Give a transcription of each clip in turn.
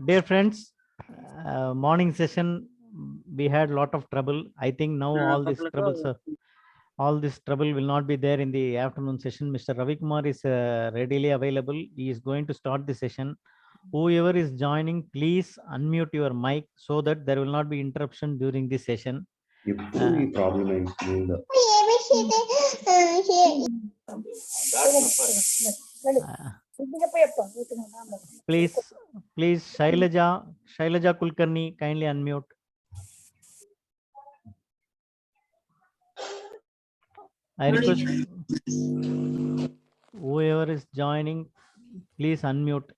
Dear friends, morning session we had a lot of trouble. I think now all this trouble will not be there in the afternoon session. Mr. Ravi Kumar is readily available. He is going to start the session. Whoever is joining, please unmute your mic so that there will not be interruption during this session. Problem please, Shailaja Kulkarni, kindly unmute. I request whoever is joining, please unmute.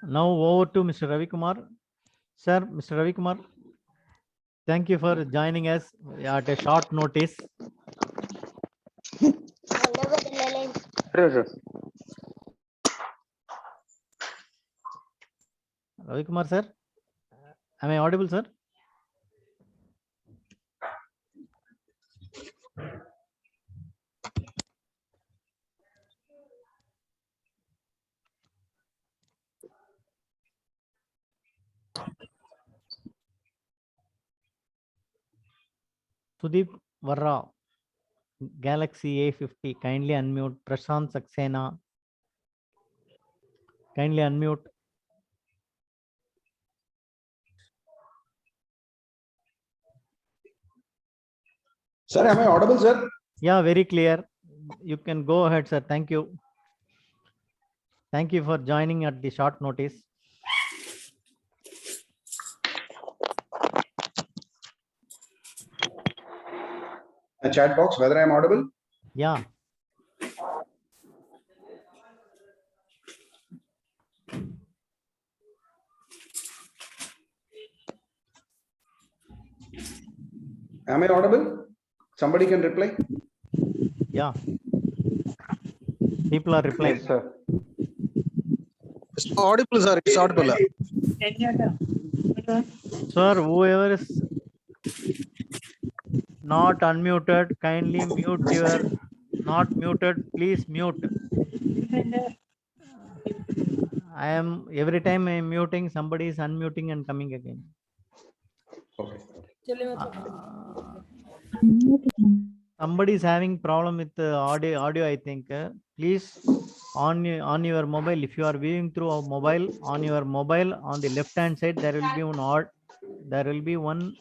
Now over to Mr. Ravi Kumar. Sir, Mr. Ravi Kumar, thank you for joining us at a short notice. Ravi Kumar, sir, am I audible, sir? Sudeep Varra, Galaxy A50, kindly unmute. Prashant Saxena, kindly unmute. Sir, am I audible, sir? Yeah, very clear. You can go ahead, sir. Thank you. Thank you for joining at the short notice. A chat box, whether I am audible? Yeah. Am I audible? Somebody can reply. Yeah. People are replying. Yes, sir. It's audible, sir. It's audible. Sir, whoever is not unmuted, kindly mute your not muted, please mute. I am every time I am muting, somebody is unmuting and coming again. Okay. Somebody is having problem with the audio, I think. Please on your mobile, if you are viewing through a mobile, on your mobile on the left hand side there will be one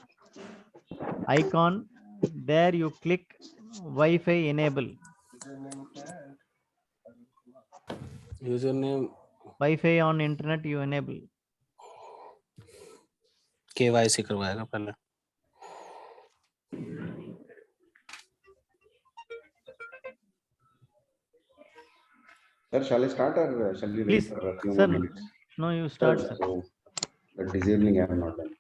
icon. There you click Wi-Fi enable. Username Wi-Fi on internet you enable. KYC करवाएगा पहले. Sir, shall I start or shall we Please, wait for a few sir, more minutes? No, you start, sir. So, the disabling I have not done.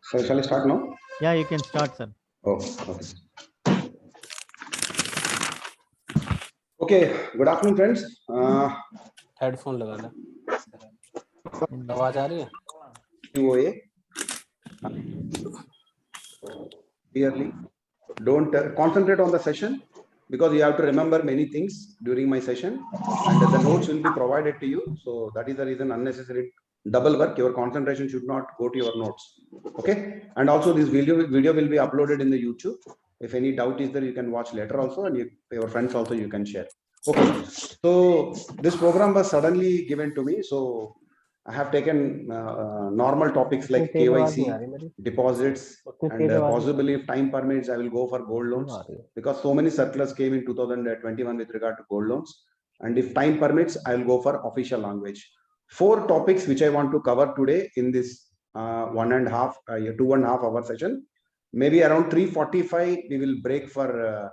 So shall I start now? Yeah, you can start, sir. Oh, okay. Okay, good afternoon, friends. Headphone लगा ले. आवाज आ रही है? QOA. Clearly, don't concentrate on the session because you have to remember many things during my session, and the notes will be provided to you. So that is the reason unnecessary double work. Your concentration should not go to your notes. Okay, and also this video will be uploaded in the YouTube. If any doubt is there, you can watch later also, and your friends also you can share. Okay, so this program was suddenly given to me, so I have taken normal topics like KYC, deposits, and possibly if time permits, I will go for gold loans because so many circulars came in 2021 with regard to gold loans. And if time permits, I will go for official language. 4 topics which I want to cover today in this 2.5 hour session. Maybe around 3:45 we will break for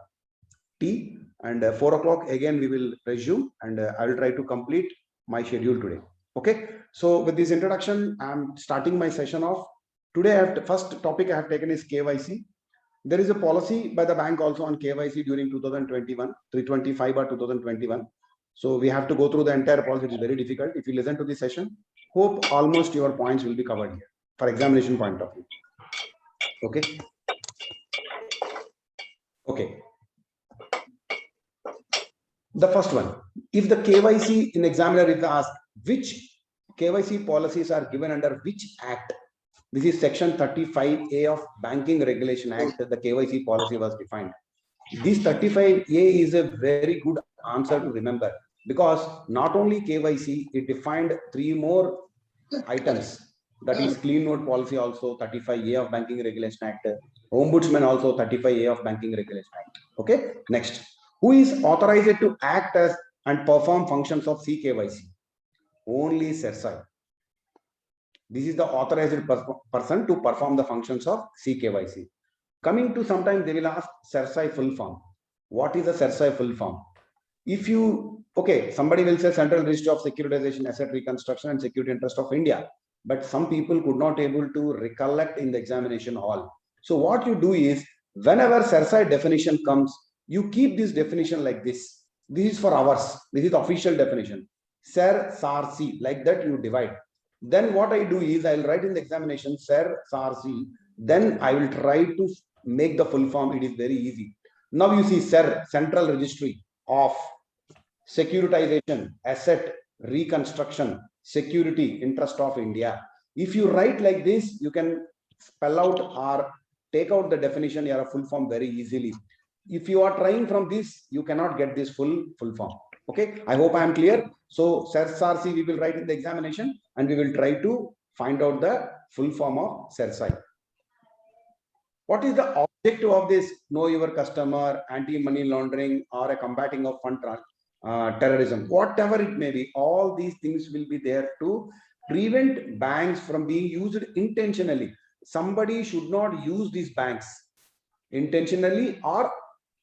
tea, and 4 o'clock again we will resume, and I will try to complete my schedule today. Okay, so with this introduction, I'm starting my session off. Today, first topic I have taken is KYC. There is a policy by the bank also on KYC during 2021, 325 or 2021. So we have to go through the entire policy. It is very difficult. If you listen to this session, hope almost your points will be covered here for examination point of view. Okay. Okay. The first one, if the KYC in examiner is asked which KYC policies are given under which act, this is section 35A of Banking Regulation Act, the KYC policy was defined. This 35A is a very good answer to remember, because not only KYC, it defined 3 more items, that is clean note policy also 35A of Banking Regulation Act, Ombudsman also 35A of Banking Regulation Act. Okay, next, who is authorized to act as and perform functions of CKYC? Only CERSAI. This is the authorized person to perform the functions of CKYC. Coming to, sometimes they will ask CERSAI full form. What is the CERSAI full form? If you, okay, somebody will say Central Registry of Securitization, Asset Reconstruction and Security Interest of India, but some people could not able to recollect in the examination hall. So what you do is, whenever CERSAI definition comes, you keep this definition like this. This is for ours. This is the official definition. CER-SAR-C, like that you divide. Then what I do is, I'll write in the examination CER-SAR-C. Then I will try to make the full form. It is very easy. Now you see CER, Central Registry of Securitization, Asset Reconstruction, Security Interest of India. If you write like this, you can spell out or take out the definition or a full form very easily. If you are trying from this, you cannot get this full form. Okay, I hope I am clear. So CER-SAR-C we will write in the examination, and we will try to find out the full form of CERSAI. What is the objective of this know your customer, anti-money laundering, or a combating of fund terrorism? Whatever it may be, all these things will be there to prevent banks from being used intentionally. Somebody should not use these banks intentionally or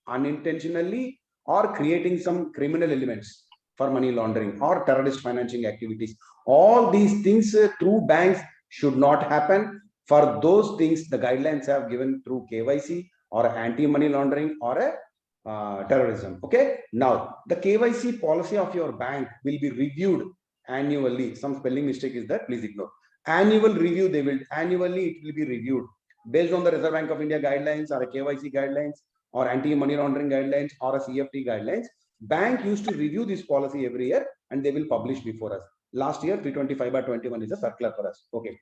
unintentionally, or creating some criminal elements for money laundering or terrorist financing activities. All these things through banks should not happen. For those things, the guidelines have given through KYC or anti-money laundering or a terrorism. Okay. Now, the KYC policy of your bank will be reviewed annually. Some spelling mistake is there, please ignore. Annual review, they will annually, it will be reviewed based on the Reserve Bank of India guidelines or a KYC guidelines or anti-money laundering guidelines or a CFT guidelines. Bank used to review this policy every year, and they will publish before us. Last year, 325/21 is a circular for us. Okay.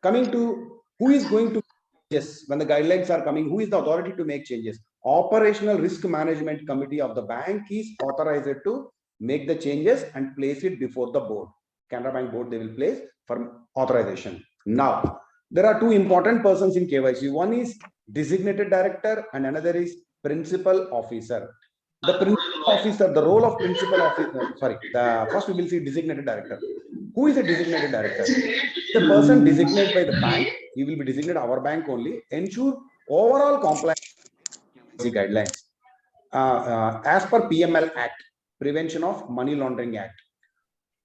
Coming to who is going to changes when the guidelines are coming, who is the authority to make changes? Operational Risk Management Committee of the bank is authorized to make the changes and place it before the board. Canara Bank board, they will place for authorization. Now, there are two important persons in KYC. One is designated director and another is principal officer. The principal officer, the role of principal officer, first we will see designated director. Who is a designated director? The person designated by the bank, he will be designated our bank only, ensure overall compliance guidelines as per PML Act, Prevention of Money Laundering Act.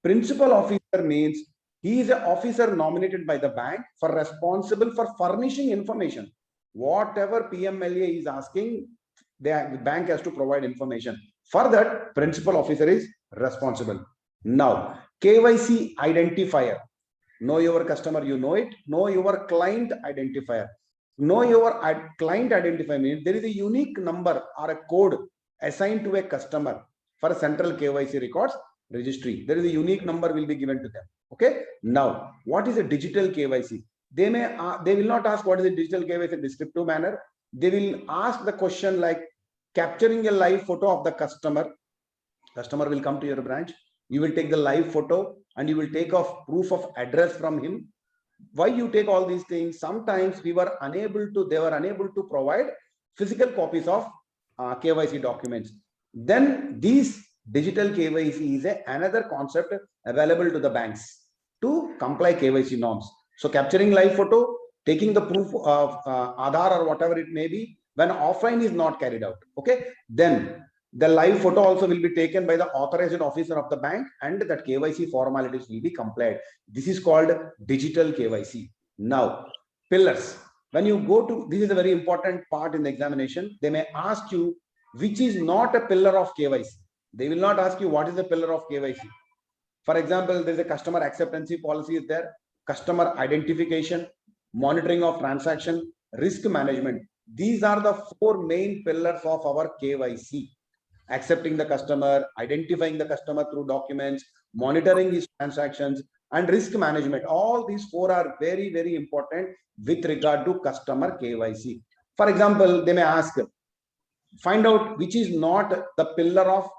Principal officer means he is an officer nominated by the bank for responsible for furnishing information. Whatever PMLA is asking, the bank has to provide information. For that, principal officer is responsible. Now, KYC identifier. Know your customer, you know it. Know your client identifier. Know your client identifier means there is a unique number or a code assigned to a customer for central KYC records registry. There is a unique number will be given to them. Okay. Now, what is a digital KYC? They will not ask what is a digital KYC in descriptive manner. They will ask the question like capturing a live photo of the customer. Customer will come to your branch. You will take the live photo and you will take off proof of address from him. Why you take all these things? Sometimes they were unable to provide physical copies of KYC documents. Then these digital KYC is another concept available to the banks to comply KYC norms. So capturing live photo, taking the proof of Aadhaar or whatever it may be, when offline is not carried out. Okay. Then the live photo also will be taken by the authorized officer of the bank, and that KYC formalities will be complied. This is called digital KYC. Now, pillars. When you go to, this is a very important part in the examination. They may ask you which is not a pillar of KYC. They will not ask you what is the pillar of KYC. For example, there is a customer acceptance policy is there, customer identification, monitoring of transaction, risk management. These are the four main pillars of our KYC. Accepting the customer, identifying the customer through documents, monitoring his transactions, and risk management. All these four are very, very important with regard to customer KYC. For example, they may ask, find out which is not the pillar of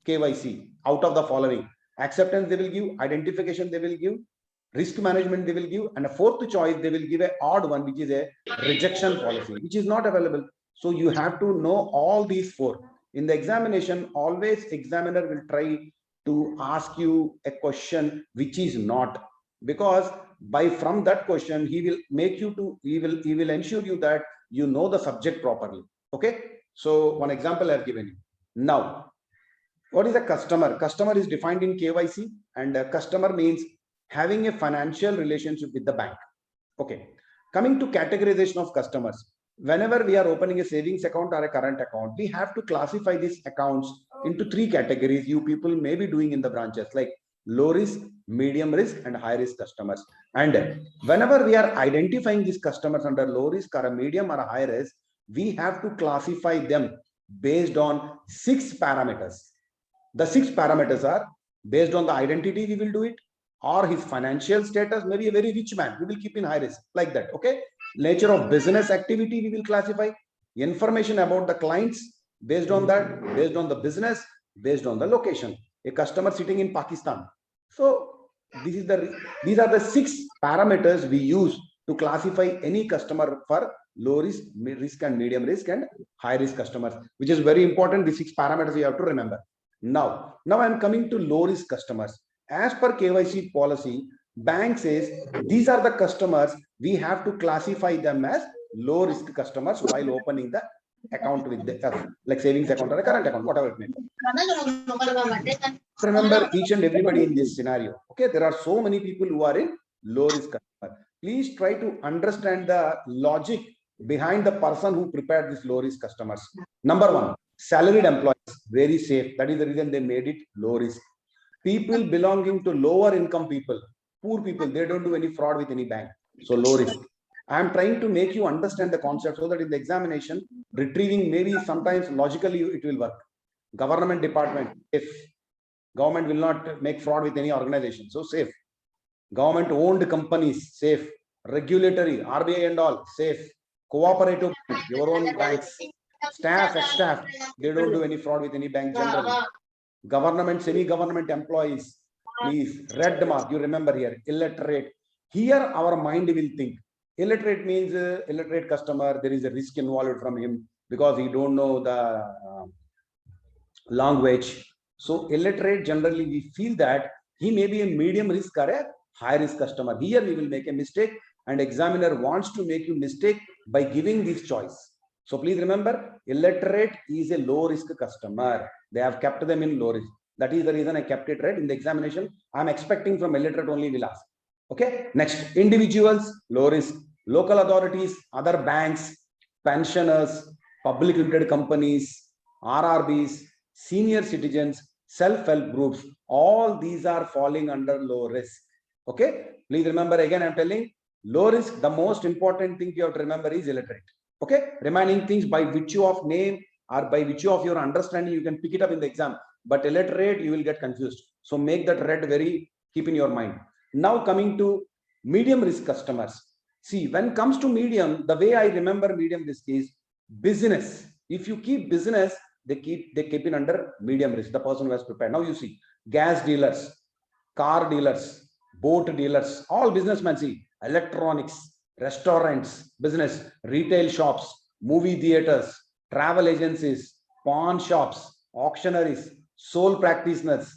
KYC out of the following. Acceptance they will give, identification they will give, risk management they will give, and a fourth choice they will give a odd one, which is a rejection policy, which is not available. So you have to know all these four. In the examination, always examiner will try to ask you a question which is not, because from that question he will make you to, he will ensure you that you know the subject properly. Okay, so one example I have given you. Now, what is a customer? Customer is defined in KYC, and a customer means having a financial relationship with the bank. Okay, coming to categorization of customers. Whenever we are opening a savings account or a current account, we have to classify these accounts into three categories you people may be doing in the branches, like low risk, medium risk, and high risk customers. And whenever we are identifying these customers under low risk or a medium or a high risk, we have to classify them based on 6 parameters. The 6 parameters are based on the identity, we will do it, or his financial status, maybe a very rich man, we will keep in high risk, like that. Okay, nature of business activity we will classify, information about the clients based on that, based on the business, based on the location. A customer sitting in Pakistan. So these are the 6 parameters we use to classify any customer for low risk, mid risk, and medium risk, and high risk customers, which is very important. The 6 parameters you have to remember. Now I'm coming to low risk customers. As per KYC policy, bank says these are the customers we have to classify them as low risk customers while opening the account with the like savings account or a current account, whatever it may be. Remember each and everybody in this scenario. Okay, there are so many people who are in low risk customer. Please try to understand the logic behind the person who prepared these low risk customers. Number one, salaried employees, very safe. That is the reason they made it low risk. People belonging to lower income people, poor people, they don't do any fraud with any bank. So low risk. I am trying to make you understand the concept so that in the examination, retrieving maybe sometimes logically it will work. Government department, if government will not make fraud with any organization, so safe. Government owned companies, safe. Regulatory, RBI and all, safe. Cooperative, your own banks. Staff, ex-staff, they don't do any fraud with any bank generally. Government, semi-government employees, please, red mark, you remember here, illiterate. Here our mind will think. Illiterate means illiterate customer, there is a risk involved from him because he don't know the language. So illiterate, generally we feel that he may be a medium risk or a high risk customer. Here we will make a mistake, and examiner wants to make you mistake by giving this choice. So please remember, illiterate is a low risk customer. They have kept them in low risk. That is the reason I kept it right in the examination. I'm expecting from illiterate only will ask. Okay, next, individuals, low risk. Local authorities, other banks, pensioners, public limited companies, RRBs, senior citizens, self-help groups, all these are falling under low risk. Okay, please remember, again I'm telling, low risk, the most important thing you have to remember is illiterate. Okay, remaining things by virtue of name or by virtue of your understanding, you can pick it up in the exam, but illiterate, you will get confused. So make that red very, keep in your mind. Now coming to medium risk customers. See, when it comes to medium, the way I remember medium risk is business. If you keep business, they keep it under medium risk, the person who has prepared. Now you see, gas dealers, car dealers, boat dealers, all businessmen, see, electronics, restaurants, business, retail shops, movie theaters, travel agencies, pawn shops, auctionaries, sole practitioners.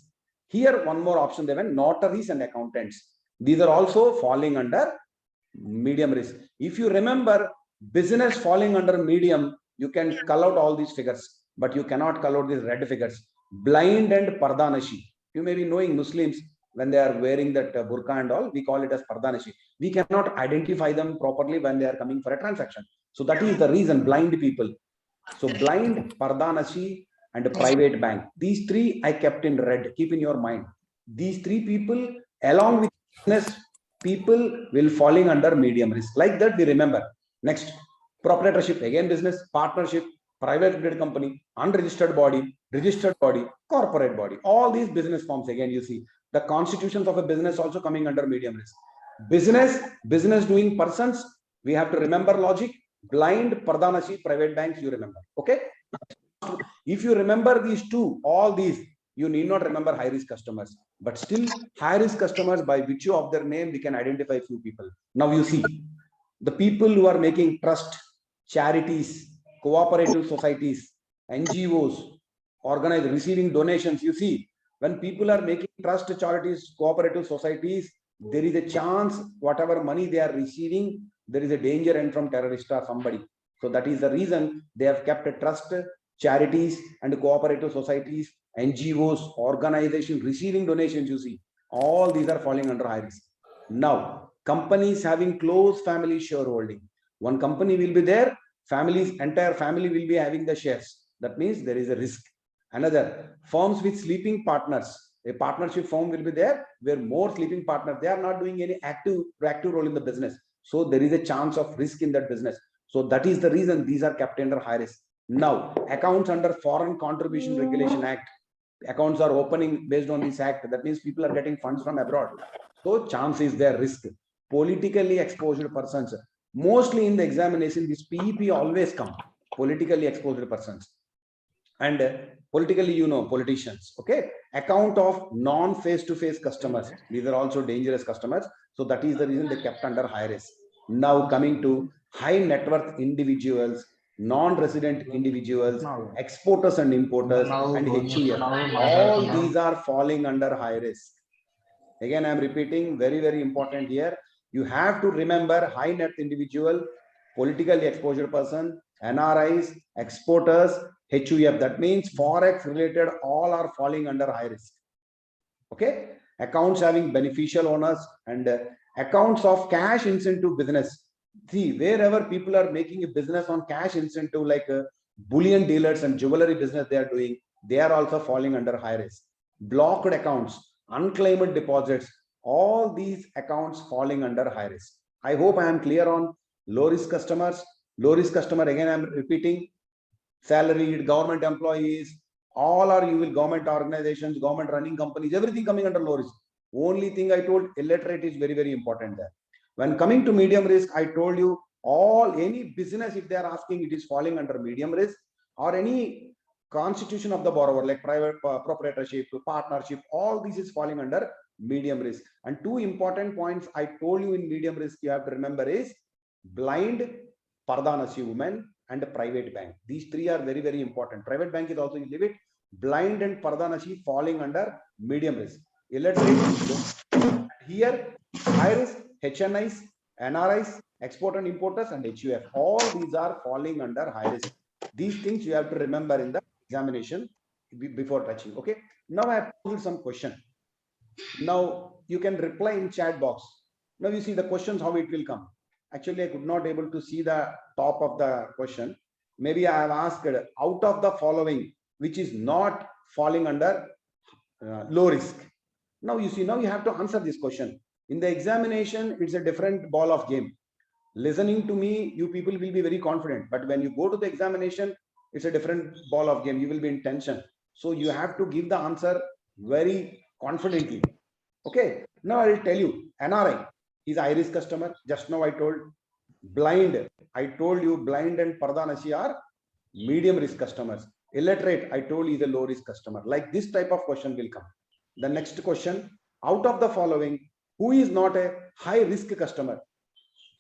Here, one more option, they went notaries and accountants. These are also falling under medium risk. If you remember, business falling under medium, you can call out all these figures, but you cannot call out these red figures. Blind and pardanashi. You may be knowing Muslims, when they are wearing that burqa and all, we call it as pardanashi. We cannot identify them properly when they are coming for a transaction. So that is the reason, blind people. So blind, pardanashi, and a private bank. These three I kept in red. Keep in your mind. These three people, along with business people, will falling under medium risk. Like that, we remember. Next, Proprietorship, again business. Partnership, private limited company, unregistered body, registered body, corporate body. All these business forms, again, you see the constitutions of a business also coming under medium risk. Business doing persons, we have to remember logic. Blind, Pardanashi, private banks, you remember. Okay. If you remember these two, all these, you need not remember high risk customers. But still, high risk customers, by virtue of their name, we can identify a few people. Now you see, the people who are making trust, charities, cooperative societies, NGOs, organized, receiving donations. You see, when people are making trust, charities, cooperative societies, there is a chance whatever money they are receiving, there is a danger and from terrorist or somebody. So that is the reason they have kept a trust, charities and cooperative societies, NGOs, organizations receiving donations. You see, all these are falling under high risk. Now, companies having close family shareholding. One company will be there, entire family will be having the shares. That means there is a risk. Another, firms with sleeping partners. A partnership firm will be there where more sleeping partners, they are not doing any active role in the business. So there is a chance of risk in that business. So that is the reason these are kept under high risk. Now, accounts under Foreign Contribution Regulation Act. Accounts are opening based on this act. That means people are getting funds from abroad. So chance is there, risk. Politically exposed persons. Mostly in the examination, this PEP always come. Politically exposed persons. And politically, politicians. Okay. Account of non-face-to-face customers. These are also dangerous customers. So that is the reason they kept under high risk. Now coming to high net worth individuals, non-resident individuals, exporters and importers, and HUF. All these are falling under high risk. Again, I am repeating, very, very important here. You have to remember high net individual, politically exposed person, NRIs, exporters, HUF. That means Forex related, all are falling under high risk. Okay. Accounts having beneficial owners and accounts of cash incentive business. See, wherever people are making a business on cash incentive, like bullion dealers and jewelry business they are doing, they are also falling under high risk. Blocked accounts, unclaimed deposits, all these accounts falling under high risk. I hope I am clear on low risk customers. Low risk customer, again, I am repeating, salaried, government employees, all are government organizations, government running companies, everything coming under low risk. Only thing I told, illiterate is very, very important there. When coming to medium risk, I told you any business, if they are asking, it is falling under medium risk, or any constitution of the borrower like private proprietorship, partnership, all this is falling under medium risk. And two important points I told you in medium risk you have to remember is blind, Pardanashi women, and private bank. These three are very, very important. Private bank is also, you leave it, blind and Pardanashi falling under medium risk. Illiterate here, high risk, HNIs, NRIs, export and importers, and HUF. All these are falling under high risk. These things you have to remember in the examination before touching. Okay. Now I have posed some question. Now you can reply in chat box. Now you see the questions, how it will come. Actually, I could not able to see the top of the question. Maybe I have asked out of the following, which is not falling under low risk. Now you see, now you have to answer this question. In the examination, it's a different ball of game. Listening to me, you people will be very confident. But when you go to the examination, it's a different ball of game. You will be in tension. So you have to give the answer very confidently. Okay. Now I will tell you, NRI is high risk customer. Just now I told. Blind, I told you blind and Pardanashi are medium risk customers. Illiterate, I told you is a low risk customer. Like this type of question will come. The next question, out of the following, who is not a high risk customer?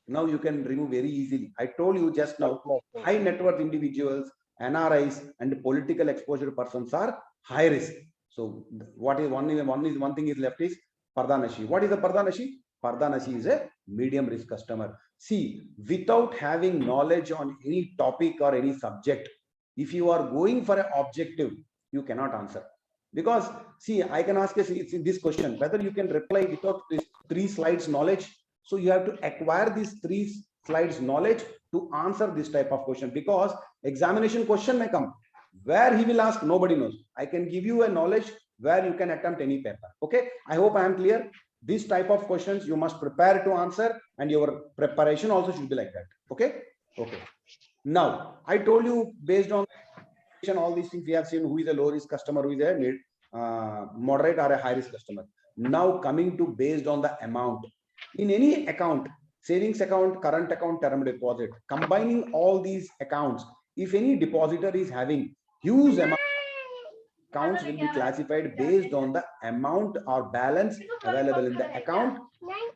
Now you can remove very easily. I told you just now, high net worth individuals, NRIs, and political exposure persons are high risk. So what is one thing is left is Pardanashi. What is the Pardanashi? Pardanashi is a medium risk customer. See, without having knowledge on any topic or any subject, if you are going for an objective, you cannot answer. Because see, I can ask this question, whether you can reply without this 3 slides knowledge. So you have to acquire these 3 slides knowledge to answer this type of question, because examination question may come where he will ask, nobody knows. I can give you a knowledge where you can attempt any paper. Okay. I hope I am clear. This type of questions you must prepare to answer, and your preparation also should be like that. Okay. Okay. Now, I told you based on all these things we have seen who is a low risk customer, who is a moderate or a high risk customer. Now coming to based on the amount in any account, savings account, current account, term deposit, combining all these accounts, if any depositor is having huge amount, accounts will be classified based on the amount or balance available in the account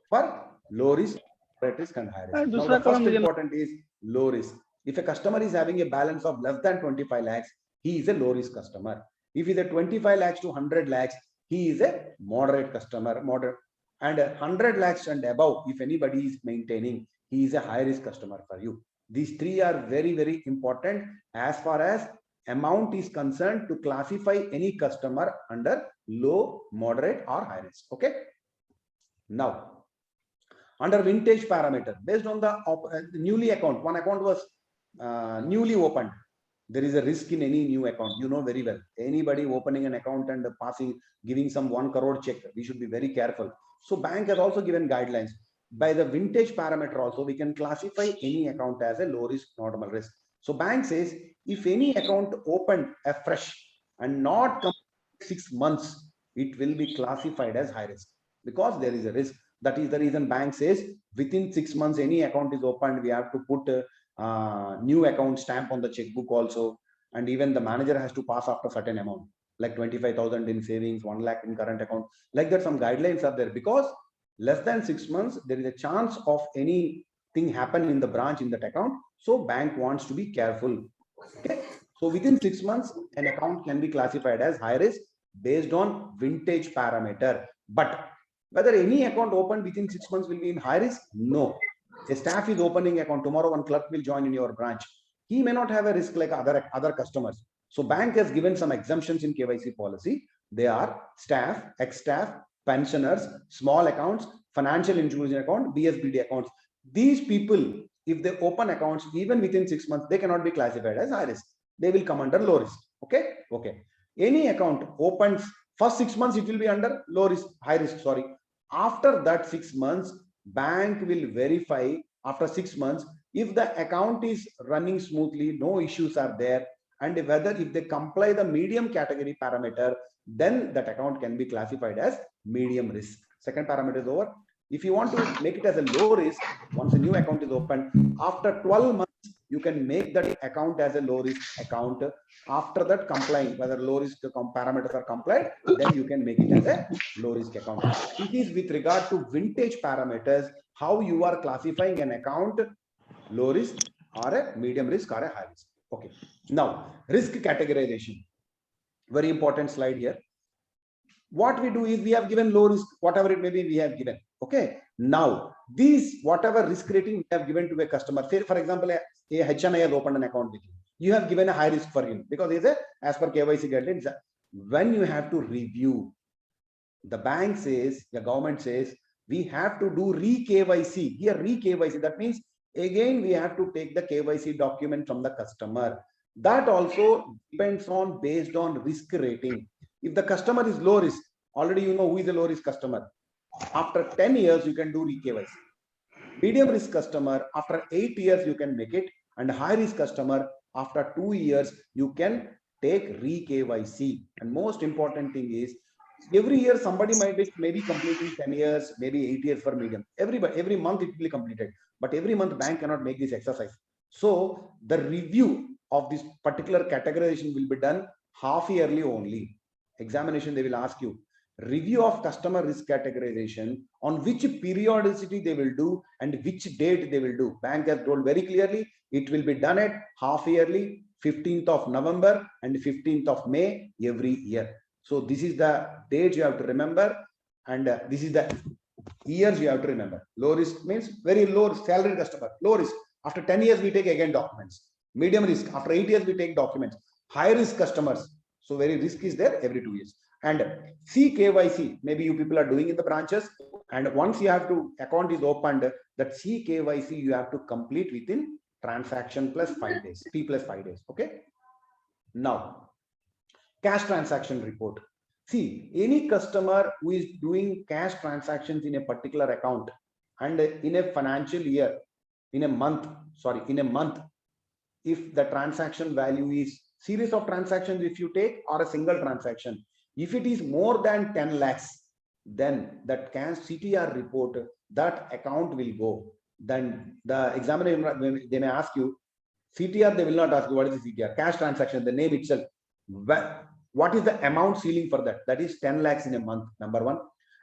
for low risk, moderate risk and high risk. Now the first important is low risk. If a customer is having a balance of less than 25 lakhs, he is a low risk customer. If he is a 25 lakhs to 100 lakhs, he is a moderate customer, moderate. And 100 lakhs and above, if anybody is maintaining, he is a high risk customer for you. These three are very, very important as far as amount is concerned to classify any customer under low, moderate or high risk. Okay. Now, under vintage parameter, based on the newly account, one account was newly opened. There is a risk in any new account. You know very well. Anybody opening an account and giving some 1 crore check, we should be very careful. So bank has also given guidelines. By the vintage parameter also, we can classify any account as a low risk, normal risk. So bank says, if any account opened afresh and not complete 6 months, it will be classified as high risk because there is a risk. That is the reason bank says within 6 months, any account is opened, we have to put new account stamp on the checkbook also. And even the manager has to pass after certain amount, like 25,000 in savings, 1 lakh in current account. Like that, some guidelines are there because less than 6 months, there is a chance of anything happen in the branch in that account. So bank wants to be careful. Okay. So within 6 months, an account can be classified as high risk based on vintage parameter. But whether any account opened within 6 months will be in high risk? No. A staff is opening account. Tomorrow, one clerk will join in your branch. He may not have a risk like other customers. So bank has given some exemptions in KYC policy. They are staff, ex-staff, pensioners, small accounts, financial inclusion account, BSBD accounts. These people, if they open accounts, even within 6 months, they cannot be classified as high risk. They will come under low risk. Okay. Okay. Any account opens first 6 months, it will be under low risk, high risk, sorry. After that 6 months, bank will verify after 6 months if the account is running smoothly, no issues are there, and whether if they comply the medium category parameter, then that account can be classified as medium risk. Second parameter is over. If you want to make it as a low risk, once a new account is opened, after 12 months, you can make that account as a low risk account. After that, complying, whether low risk parameters are complied, then you can make it as a low risk account. It is with regard to vintage parameters, how you are classifying an account low risk or a medium risk or a high risk. Okay. Now, risk categorization. Very important slide here. What we do is we have given low risk, whatever it may be, we have given. Okay. Now, these whatever risk rating we have given to a customer, say for example, a HNI has opened an account with you. You have given a high risk for him because he's as per KYC guidelines. When you have to review, the bank says, the government says, we have to do re-KYC. Here, re-KYC, that means again we have to take the KYC document from the customer. That also depends on based on risk rating. If the customer is low risk, already you know who is a low risk customer. After 10 years, you can do re-KYC. Medium risk customer, after 8 years, you can make it. And high risk customer, after 2 years, you can take re-KYC. And most important thing is, every year somebody might be maybe completing 10 years, maybe 8 years for medium. Every month it will be completed. But every month bank cannot make this exercise. So the review of this particular categorization will be done half yearly only. Examination, they will ask you review of customer risk categorization, on which periodicity they will do and which date they will do. Bank has told very clearly it will be done at half yearly, 15th of November and 15th of May every year. So this is the date you have to remember, and this is the years you have to remember. Low risk means very low salary customer. Low risk, after 10 years we take again documents. Medium risk, after 8 years we take documents. High risk customers, so very risk is there every 2 years. And CKYC, maybe you people are doing in the branches, and once you have to, account is opened, that CKYC you have to complete within transaction plus 5 days, T plus 5 days. Okay. Now, cash transaction report. See, any customer who is doing cash transactions in a particular account and in a financial year, in a month, if the transaction value is series of transactions, if you take, or a single transaction, if it is more than 10 lakhs, then that CTR report, that account will go. Then the examiner, they may ask you CTR, they will not ask you what is the CTR, cash transaction, the name itself. What is the amount ceiling for that? That is 10 lakhs in a month, number one.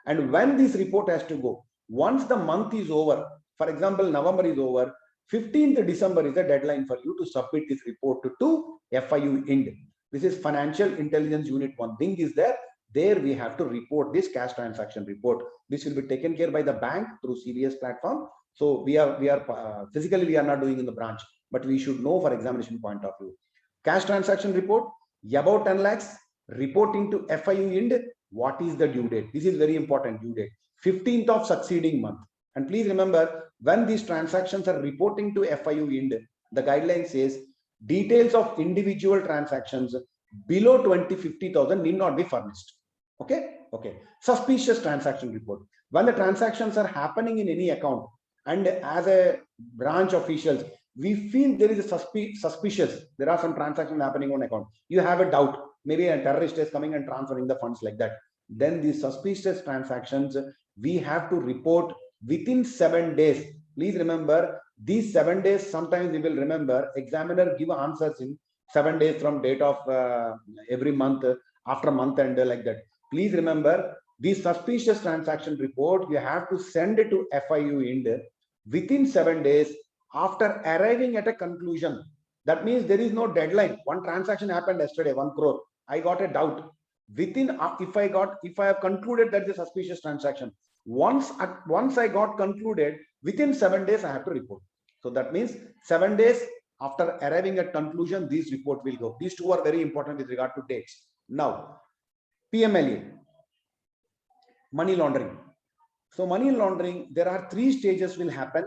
And when this report has to go, once the month is over, for example, November is over, 15th December is the deadline for you to submit this report to FIU IND. This is Financial Intelligence Unit 1. Thing is there we have to report this cash transaction report. This will be taken care by the bank through CBS platform. So we are physically, we are not doing in the branch, but we should know for examination point of view. Cash transaction report, about 10 lakhs, reporting to FIU IND, what is the due date? This is very important, due date, 15th of succeeding month. And please remember, when these transactions are reporting to FIU IND, the guideline says details of individual transactions below 50,000 need not be furnished. Okay. Suspicious transaction report. When the transactions are happening in any account, and as a branch officials, we feel there is a suspicious, there are some transactions happening on account. You have a doubt, maybe a terrorist is coming and transferring the funds like that. Then these suspicious transactions, we have to report within 7 days. Please remember, these 7 days, sometimes we will remember, examiner give answers in 7 days from date of every month, after month end, like that. Please remember, these suspicious transaction report, you have to send it to FIU IND within 7 days after arriving at a conclusion. That means there is no deadline. One transaction happened yesterday, 1 crore. I got a doubt. Within, if I have concluded that the suspicious transaction, once I got concluded, within 7 days, I have to report. So that means 7 days after arriving at conclusion, these report will go. These two are very important with regard to dates. Now, PMLA, money laundering. So money laundering, there are 3 stages will happen.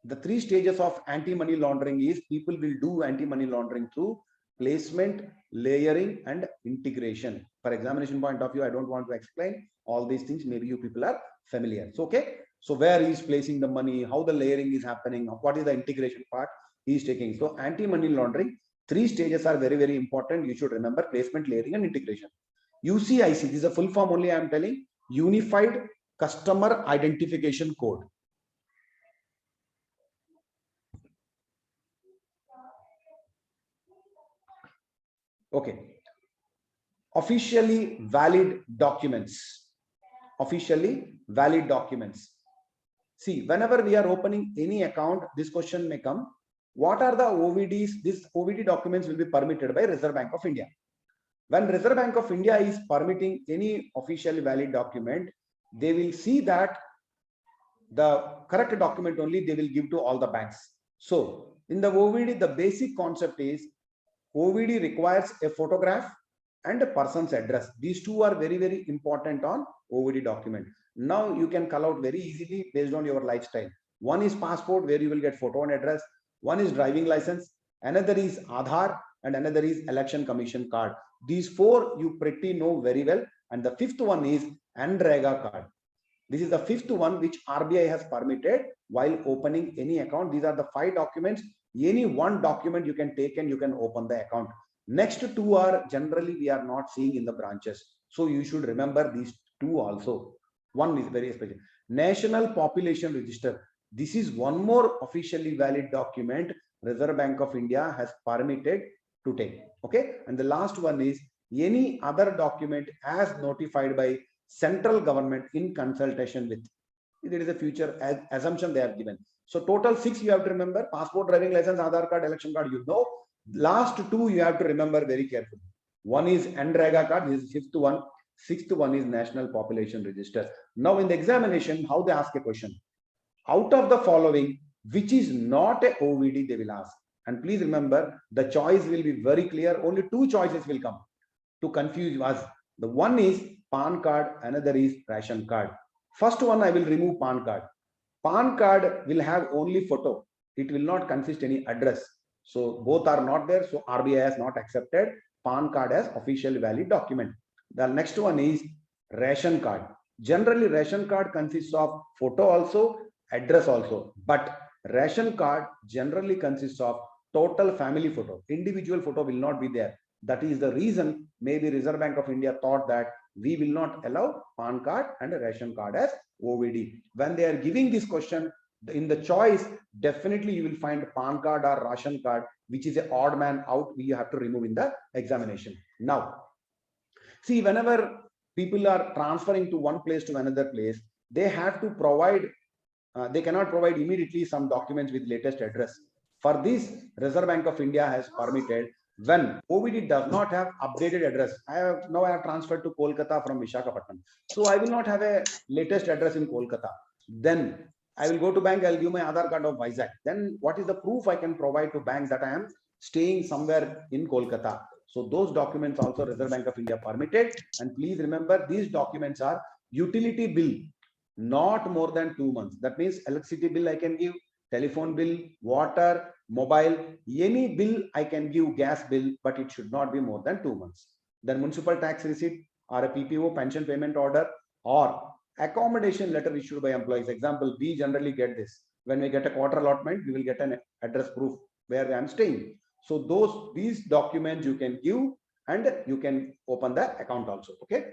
The 3 stages of anti-money laundering is people will do anti-money laundering through placement, layering, and integration. For examination point of view, I don't want to explain all these things. Maybe you people are familiar. So, okay. So where he is placing the money, how the layering is happening, what is the integration part he is taking. So anti-money laundering, 3 stages are very, very important. You should remember: placement, layering, and integration. UCIC, this is a full form only I am telling, Unified Customer Identification Code. Okay. Officially valid documents. Officially valid documents. See, whenever we are opening any account, this question may come. What are the OVDs? These OVD documents will be permitted by Reserve Bank of India. When Reserve Bank of India is permitting any officially valid document, they will see that the correct document only they will give to all the banks. So in the OVD, the basic concept is OVD requires a photograph and a person's address. These two are very, very important on OVD document. Now you can call out very easily based on your lifestyle. One is passport, where you will get photo and address. One is driving license. Another is Aadhaar, and another is election commission card. These 4 you pretty know very well. And the 5th one is NREGA card. This is the 5th one which RBI has permitted while opening any account. These are the 5 documents. Any one document you can take and you can open the account. Next 2 are generally we are not seeing in the branches. So you should remember these 2 also. One is very special. National Population Register. This is one more officially valid document Reserve Bank of India has permitted to take. Okay. And the last one is any other document as notified by central government in consultation with. There is a future assumption they have given. So total 6 you have to remember: passport, driving license, Aadhaar card, election card. You know, last 2 you have to remember very carefully. One is NREGA card. This is 5th one. 6th one is National Population Register. Now in the examination, how they ask a question: out of the following, which is not a OVD, they will ask. And please remember, the choice will be very clear. Only 2 choices will come to confuse us. The one is PAN card, another is ration card. First one, I will remove PAN card. PAN card will have only photo. It will not consist any address. So both are not there. So RBI has not accepted PAN card as officially valid document. The next one is ration card. Generally, ration card consists of photo also, address also. But Ration card generally consists of total family photo. Individual photo will not be there. That is the reason maybe Reserve Bank of India thought that we will not allow PAN card and a ration card as OVD. When they are giving this question, in the choice, definitely you will find PAN card or ration card, which is an odd man out, we have to remove in the examination. Now, see, whenever people are transferring to one place to another place, they have to provide, they cannot provide immediately some documents with latest address. For this, Reserve Bank of India has permitted when OVD does not have updated address. I have transferred to Kolkata from Visakhapatnam. So I will not have a latest address in Kolkata. Then I will go to bank, I'll give my Aadhaar card of Vizag. Then what is the proof I can provide to bank that I am staying somewhere in Kolkata? So those documents also Reserve Bank of India permitted. And please remember, these documents are utility bill, not more than 2 months. That means electricity bill I can give, telephone bill, water, mobile, any bill I can give, gas bill, but it should not be more than 2 months. Then municipal tax receipt or a PPO, pension payment order, or accommodation letter issued by employees. Example, we generally get this. When we get a quarter allotment, we will get an address proof where I am staying. So these documents you can give and you can open the account also. Okay.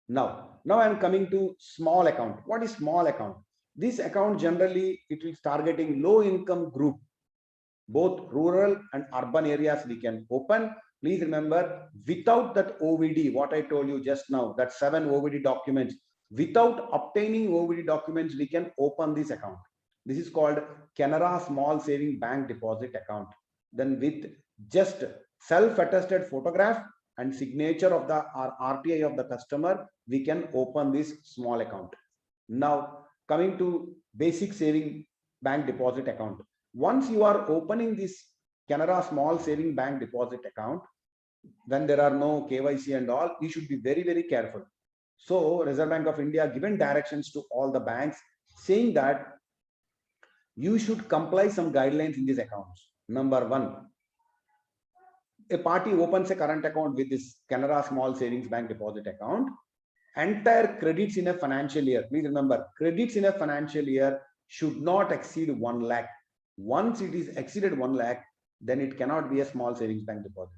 Now I am coming to small account. What is small account? This account generally it is targeting low income group, both rural and urban areas we can open. Please remember, without that OVD, what I told you just now, that 7 OVD documents, without obtaining OVD documents, we can open this account. This is called Canara Small Saving Bank Deposit Account. Then with just self-attested photograph and signature of the RTI of the customer, we can open this small account. Now, coming to basic saving bank deposit account. Once you are opening this Canara Small Saving Bank Deposit Account, when there are no KYC and all, you should be very, very careful. So Reserve Bank of India given directions to all the banks saying that you should comply some guidelines in these accounts. Number 1, a party opens a current account with this Canara Small Savings Bank Deposit Account. Entire credits in a financial year, please remember, credits in a financial year should not exceed 1 lakh. Once it is exceeded 1 lakh, then it cannot be a small savings bank deposit.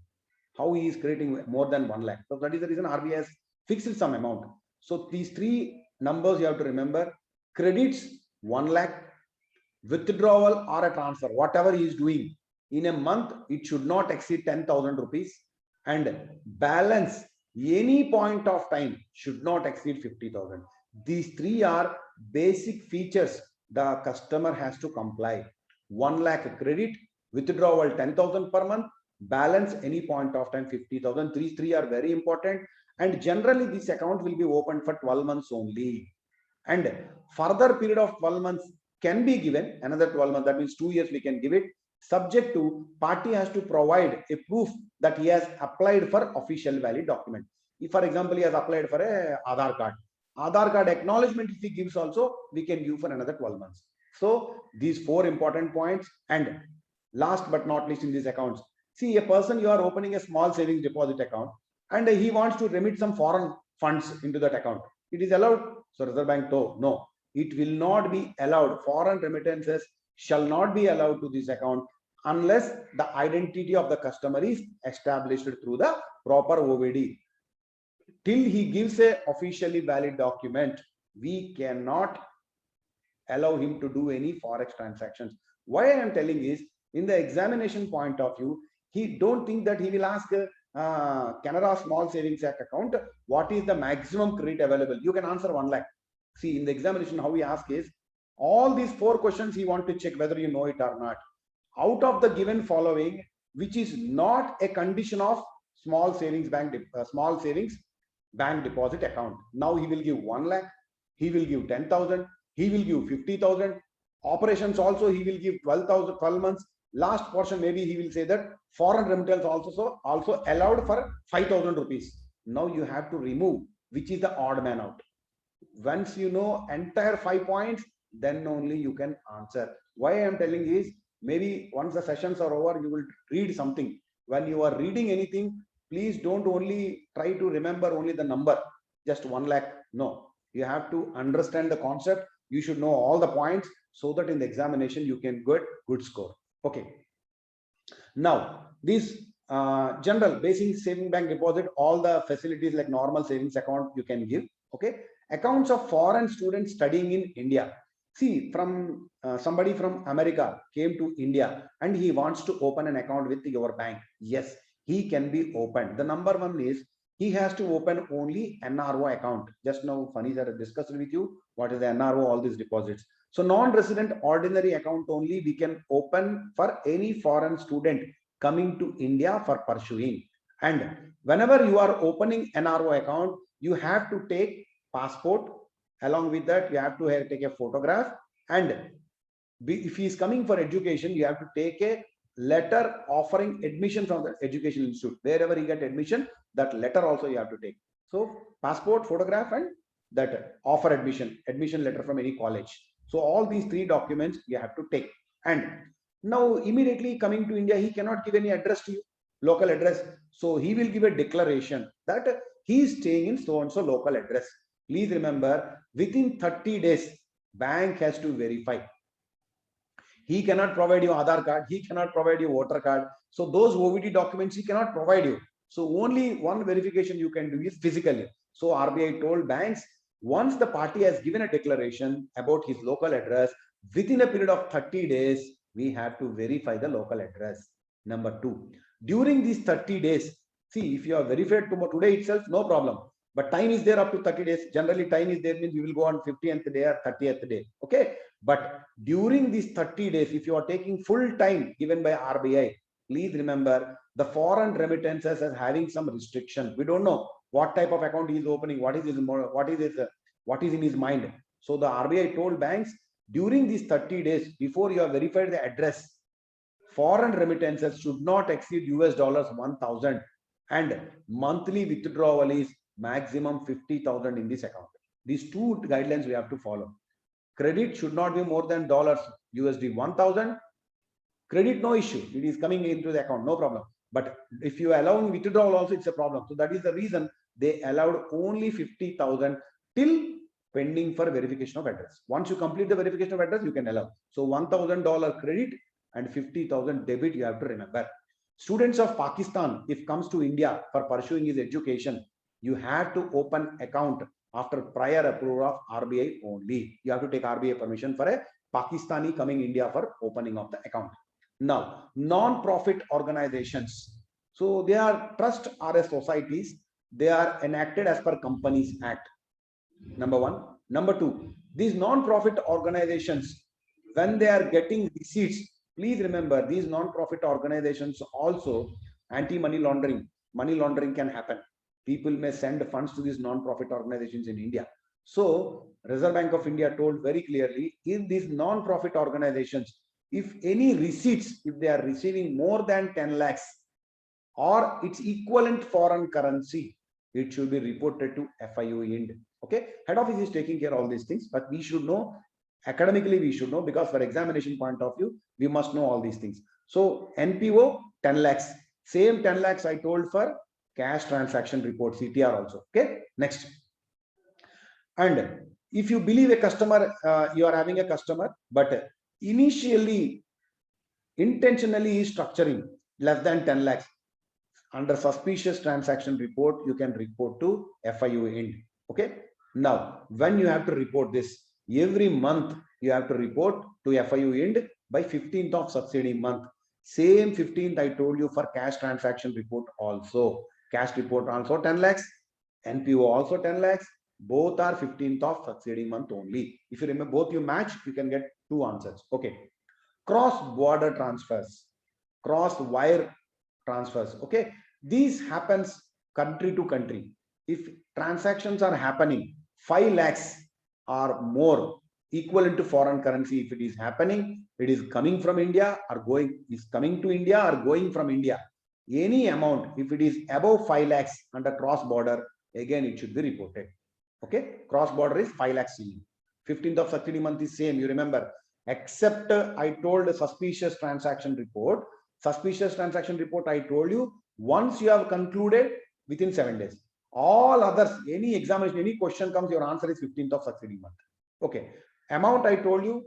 How he is creating more than 1 lakh? So that is the reason RBI has fixed some amount. So these 3 numbers you have to remember: credits 1 lakh, withdrawal or a transfer, whatever he is doing in a month, it should not exceed 10,000 rupees, and balance any point of time should not exceed 50,000. These 3 are basic features the customer has to comply. 1 lakh credit, withdrawal 10,000 per month, balance any point of time 50,000. These 3 are very important, and generally this account will be opened for 12 months only, and further period of 12 months can be given, another 12 months, that means 2 years we can give it, subject to party has to provide a proof that he has applied for official valid document. If for example he has applied for a Aadhaar card acknowledgement, if he gives also, we can give for another 12 months. So these 4 important points. And last but not least in these accounts, see, a person, you are opening a small savings deposit account and he wants to remit some foreign funds into that account. It is allowed? So Reserve Bank told no, it will not be allowed. Foreign remittances shall not be allowed to this account unless the identity of the customer is established through the proper OVD. Till he gives a officially valid document, we cannot allow him to do any forex transactions. Why I am telling is, in the examination point of view, he don't think that he will ask Canara Small Savings Account, what is the maximum credit available? You can answer 1 lakh. See, in the examination, how we ask is, all these 4 questions he want to check whether you know it or not. Out of the given following, which is not a condition of small savings bank deposit account. Now he will give 1 lakh, he will give 10,000, he will give 50,000. Operations also he will give 12,000, 12 months. Last portion maybe he will say that foreign remittance also allowed for 5,000 rupees. Now you have to remove which is the odd man out. Once you know entire 5 points, then only you can answer. Why I am telling is, maybe once the sessions are over, you will read something. When you are reading anything, please don't only try to remember only the number, just 1 lakh. No, you have to understand the concept. You should know all the points so that in the examination you can get good score. Okay. Now, these general basic saving bank deposit, all the facilities like normal savings account you can give. Okay. Accounts of foreign students studying in India. See, from somebody from America came to India and he wants to open an account with your bank. Yes, he can be opened. The number one is he has to open only NRO account. Just now, Funny sir discussed with you what is the NRO, all these deposits. So non-resident ordinary account only we can open for any foreign student coming to India for pursuing. And whenever you are opening NRO account, you have to take passport. Along with that, you have to take a photograph. And if he is coming for education, you have to take a letter offering admission from the education institute. Wherever you get admission, that letter also you have to take. So passport, photograph, and that offer admission letter from any college. So all these three documents you have to take. And now immediately coming to India, he cannot give any address to you, local address. So he will give a declaration that he is staying in so and so local address. Please remember, within 30 days, bank has to verify. He cannot provide you Aadhaar card. He cannot provide you voter card. So those OVD documents he cannot provide you. So only one verification you can do is physically. So RBI told banks, once the party has given a declaration about his local address, within a period of 30 days, we have to verify the local address. Number two, during these 30 days, see, if you are verified today itself, no problem. But time is there up to 30 days. Generally, time is there means you will go on 50th day or 30th day. Okay. But during these 30 days, if you are taking full time given by RBI, please remember the foreign remittances as having some restriction. We don't know what type of account he is opening, what is in his mind. So the RBI told banks during these 30 days before you have verified the address, foreign remittances should not exceed $1,000 and monthly withdrawal is maximum 50,000 in this account. These two guidelines we have to follow. Credit should not be more than $1,000. Credit, no issue. It is coming into the account, no problem. But if you allow withdrawal also, it's a problem. So that is the reason they allowed only 50,000 till pending for verification of address. Once you complete the verification of address, you can allow. So $1,000 credit and 50,000 debit, you have to remember. Students of Pakistan, if comes to India for pursuing his education, you have to open account after prior approval of RBI only. You have to take RBI permission for a Pakistani coming India for opening of the account. Now, non-profit organizations. So they are trust RS societies. They are enacted as per Companies Act. Number one. Number two, these non-profit organizations, when they are getting receipts, please remember these non-profit organizations also anti-money laundering. Money laundering can happen. People may send funds to these non-profit organizations in India. So Reserve Bank of India told very clearly in these non-profit organizations, if any receipts, if they are receiving more than 10 lakhs or its equivalent foreign currency, it should be reported to FIU Ind. Okay, head office is taking care of all these things, but we should know academically, we should know, because for examination point of view, we must know all these things. So NPO 10 lakhs, same 10 lakhs I told for cash transaction report, CTR also. Okay, next. And if you believe a customer, you are having a customer, but initially intentionally is structuring less than 10 lakhs under suspicious transaction report, you can report to FIU Ind. Okay, now when you have to report this, every month you have to report to FIU Ind by 15th of succeeding month. Same 15th I told you for cash transaction report also. Cash report also 10 lakhs, NPO also 10 lakhs. Both are 15th of succeeding month only. If you remember both you match, you can get two answers. Okay. Cross-border transfers, cross-wire transfers. Okay. These happens country to country. If transactions are happening 5 lakhs or more equivalent to foreign currency, if it is happening, it is coming from India or going, is coming to India or going from India. Any amount, if it is above 5 lakhs under cross-border, again, it should be reported. Okay, cross-border is 5 lakhs. 15th of succeeding month is same, you remember, except I told a suspicious transaction report. Suspicious transaction report, I told you, once you have concluded within 7 days. All others, any examination, any question comes, your answer is 15th of succeeding month. Okay, Amount I told you,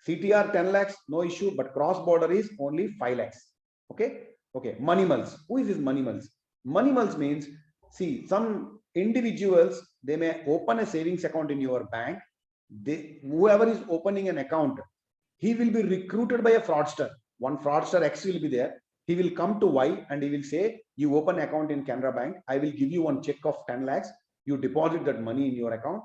CTR 10 lakhs, no issue, but cross border is only 5 lakhs. Okay. Okay. Monimals. Who is this Monimals? Monimals means, see, some individuals, they may open a savings account in your bank. Whoever is opening an account, he will be recruited by a fraudster. One fraudster X will be there. He will come to Y and he will say, you open account in Canara Bank. I will give you one check of 10 lakhs. You deposit that money in your account.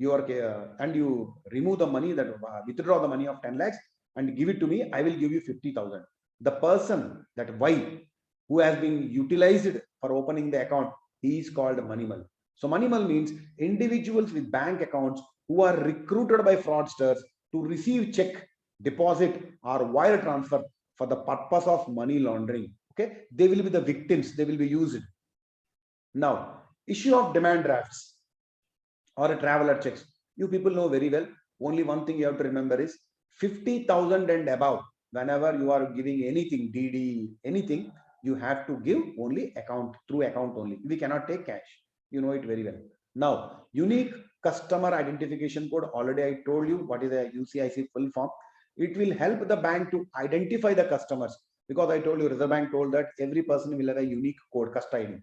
And you remove the money, that withdraw the money of 10 lakhs and give it to me. I will give you 50,000. The person, that Y, who has been utilized for opening the account, he is called Moneymal. So Moneymal means individuals with bank accounts who are recruited by fraudsters to receive check, deposit or wire transfer for the purpose of money laundering. Okay, they will be the victims, they will be used. Now, issue of demand drafts or a traveler checks. You people know very well. Only one thing you have to remember is 50,000 and above. Whenever you are giving anything, DD, anything, you have to give only account, through account only. We cannot take cash. You know it very well. Now, unique customer identification code. Already I told you what is a UCIC full form. It will help the bank to identify the customers, because I told you, Reserve Bank told that every person will have a unique code, custody ID.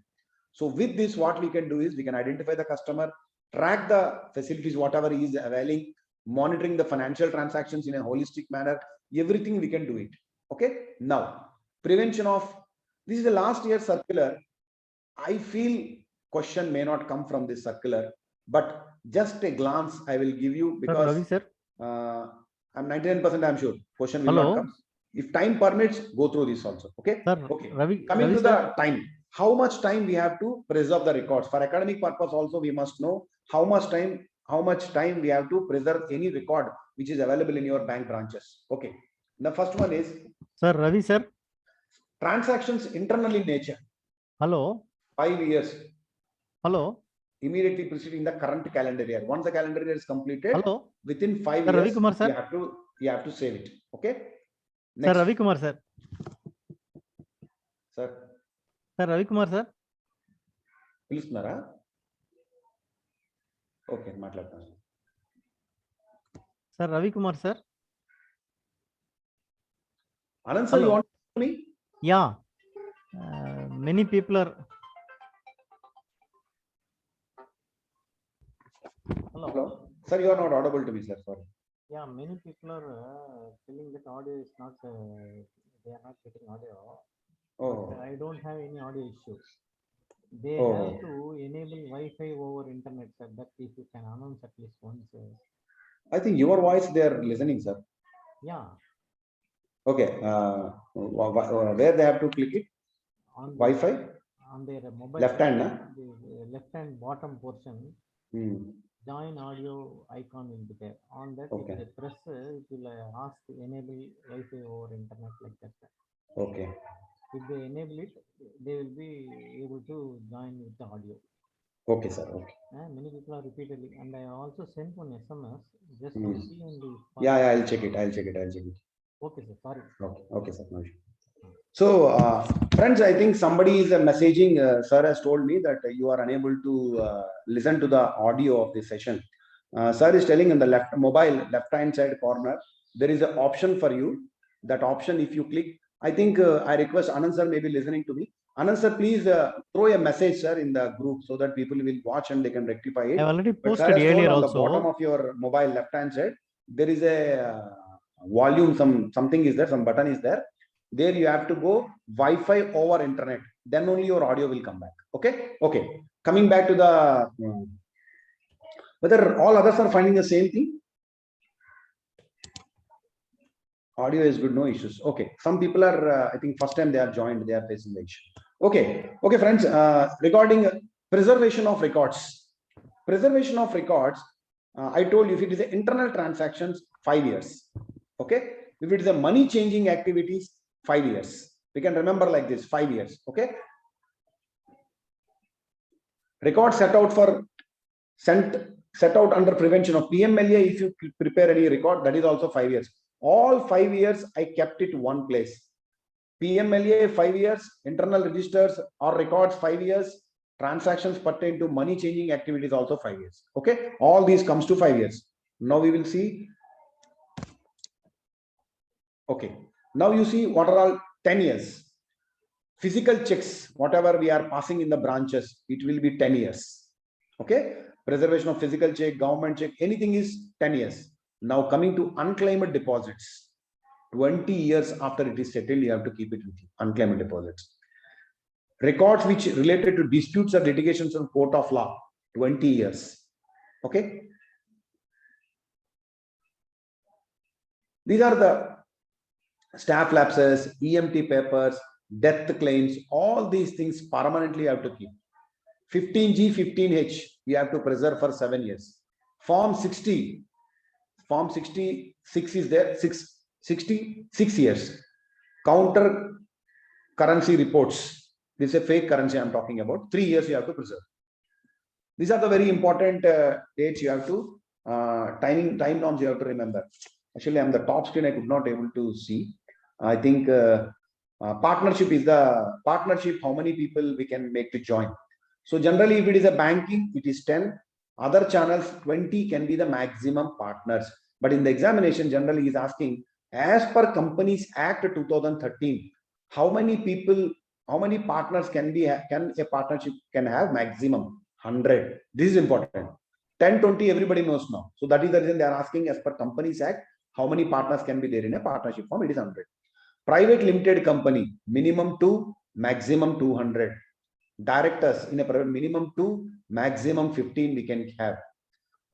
So with this, what we can do is we can identify the customer, track the facilities, whatever he is availing, monitoring the financial transactions in a holistic manner. Everything we can do it. Okay. Now, prevention of, this is the last year circular. I feel question may not come from this circular, but just a glance I will give you, because Ravi, sir. I'm 99% I'm sure question will Hello. not come. If time permits, go through this also. Okay. Sir, Okay. Ravi, Coming Ravi, to sir. the time, how much time we have to preserve the records for academic purpose? Also, we must know how much time we have to preserve any record which is available in your bank branches. Okay. The first one is, Sir, Ravi, sir. Transactions internal in nature. Hello. 5 years. Hello. Immediately preceding the current calendar year. Once the calendar year is completed, Hello. within 5 Sir, years, Ravi Kumar, sir. you have to save it. Okay. Sir, Ravi Kumar, sir. Sir. Sir, Ravi Kumar, sir. Please, Nara. Okay, matlata. Sir, Ravi Kumar, sir. Anand sir, you want me? Yeah. Many people are. Hello. Hello. Sir, you are not audible to me, sir. Sorry. Yeah, many people are telling that audio is not, they are not getting audio. Oh. But I don't have any audio issue. They Oh. have to enable Wi-Fi over internet, sir. That if you can announce at least once. I think your voice they are listening, sir. Yeah. Okay. Where they have to click it? On the, Wi-Fi? On their mobile. Left hand, na? The left hand bottom portion. Join audio icon will be there. On that, okay. If they press, it will ask to enable Wi-Fi over internet like that. Okay. If they enable it, they will be able to join with the audio. Okay, sir. Okay. Many people are repeatedly, and I also sent one SMS just to see on the. Yeah, I'll check it. I'll check it. Okay, sir. Sorry. Okay, sir. No issue. So, friends, I think somebody is messaging. Sir has told me that you are unable to listen to the audio of this session. Sir is telling in the left-hand side corner, there is an option for you. That option, if you click, I think I request Anand sir may be listening to me. Anand sir, please throw a message, sir, in the group so that people will watch and they can rectify it. I've already But posted earlier on also. the bottom of your mobile left-hand side, there is a volume, something is there, some button is there. There you have to go Wi-Fi over internet. Then only your audio will come back. Okay. Okay. Coming back to the whether all others are finding the same thing. Audio is good, no issues. Okay. Some people are, I think, first time they are joined, they are facing the issue. Okay. Okay, friends. Regarding preservation of records. Preservation of records. I told you if it is internal transactions, 5 years. Okay. If it is a money changing activities, 5 years. We can remember like this, 5 years. Okay. Records set out under prevention of PMLA. If you prepare any record, that is also 5 years. All 5 years, I kept it one place. PMLA 5 years, internal registers or records 5 years, transactions pertain to money changing activities also 5 years. Okay. All these comes to 5 years. Now we will see Okay. Now you see what are all 10 years. Physical checks, whatever we are passing in the branches, it will be 10 years. Okay. Preservation of physical check, government check, anything is 10 years. Now coming to unclaimed deposits, 20 years after it is settled, you have to keep it with you, unclaimed deposits. Records which related to disputes or litigations on court of law, 20 years. Okay. These are the staff lapses, EMT papers, death claims, all these things permanently have to keep. 15G, 15H, we have to preserve for 7 years. Form 60, Form 66 is there, 66 years. Counter currency reports, this is a fake currency I'm talking about, 3 years you have to preserve. These are the very important dates you have to, time norms you have to remember. Actually, on the top screen, I could not able to see. I think partnership is the partnership, how many people we can make to join. So generally, if it is a banking, it is 10. Other channels, 20 can be the maximum partners. But in the examination, generally he is asking, as per Companies Act 2013, how many people, how many partners can a partnership can have? Maximum 100. This is important. 10, 20, everybody knows now. So that is the reason they are asking, as per Companies Act, how many partners can be there in a partnership form? It is 100. Private limited company, minimum 2, maximum 200. Directors in a private, minimum 2, maximum 15 we can have.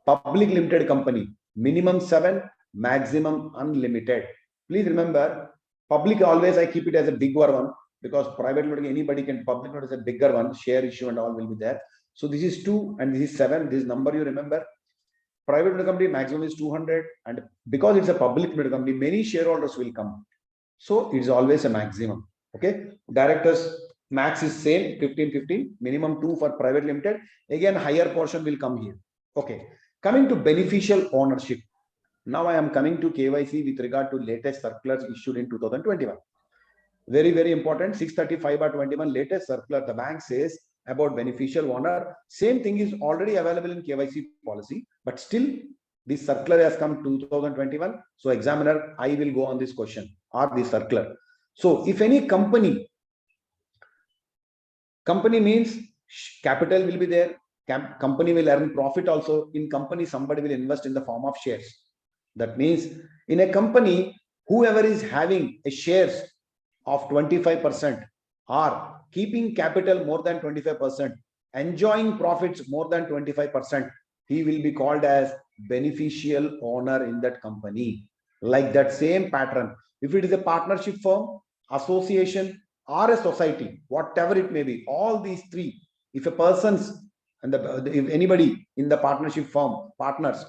Public limited company, minimum 7, maximum unlimited. Please remember, public always I keep it as a bigger one, because private limited anybody can, public limited is a bigger one, share issue and all will be there. So this is 2 and this is 7, this number you remember. Private limited company maximum is 200, and because it's a public limited company, many shareholders will come. So it's always a maximum. Okay. Directors max is same, 15, minimum 2 for private limited. Again, higher portion will come here. Okay. Coming to beneficial ownership. Now I am coming to KYC with regard to latest circulars issued in 2021. Very, very important. 635/21 latest circular. The bank says about beneficial owner. Same thing is already available in KYC policy, but still this circular has come 2021. So examiner, I will go on this question or this circular. So if any company means capital will be there, company will earn profit also. In company, somebody will invest in the form of shares. That means in a company, whoever is having a shares of 25% or keeping capital more than 25%, enjoying profits more than 25%, he will be called as beneficial owner in that company. Like that same pattern, if it is a partnership firm, association, or a society, whatever it may be, all these three, if a person's and if anybody in the partnership firm, partners,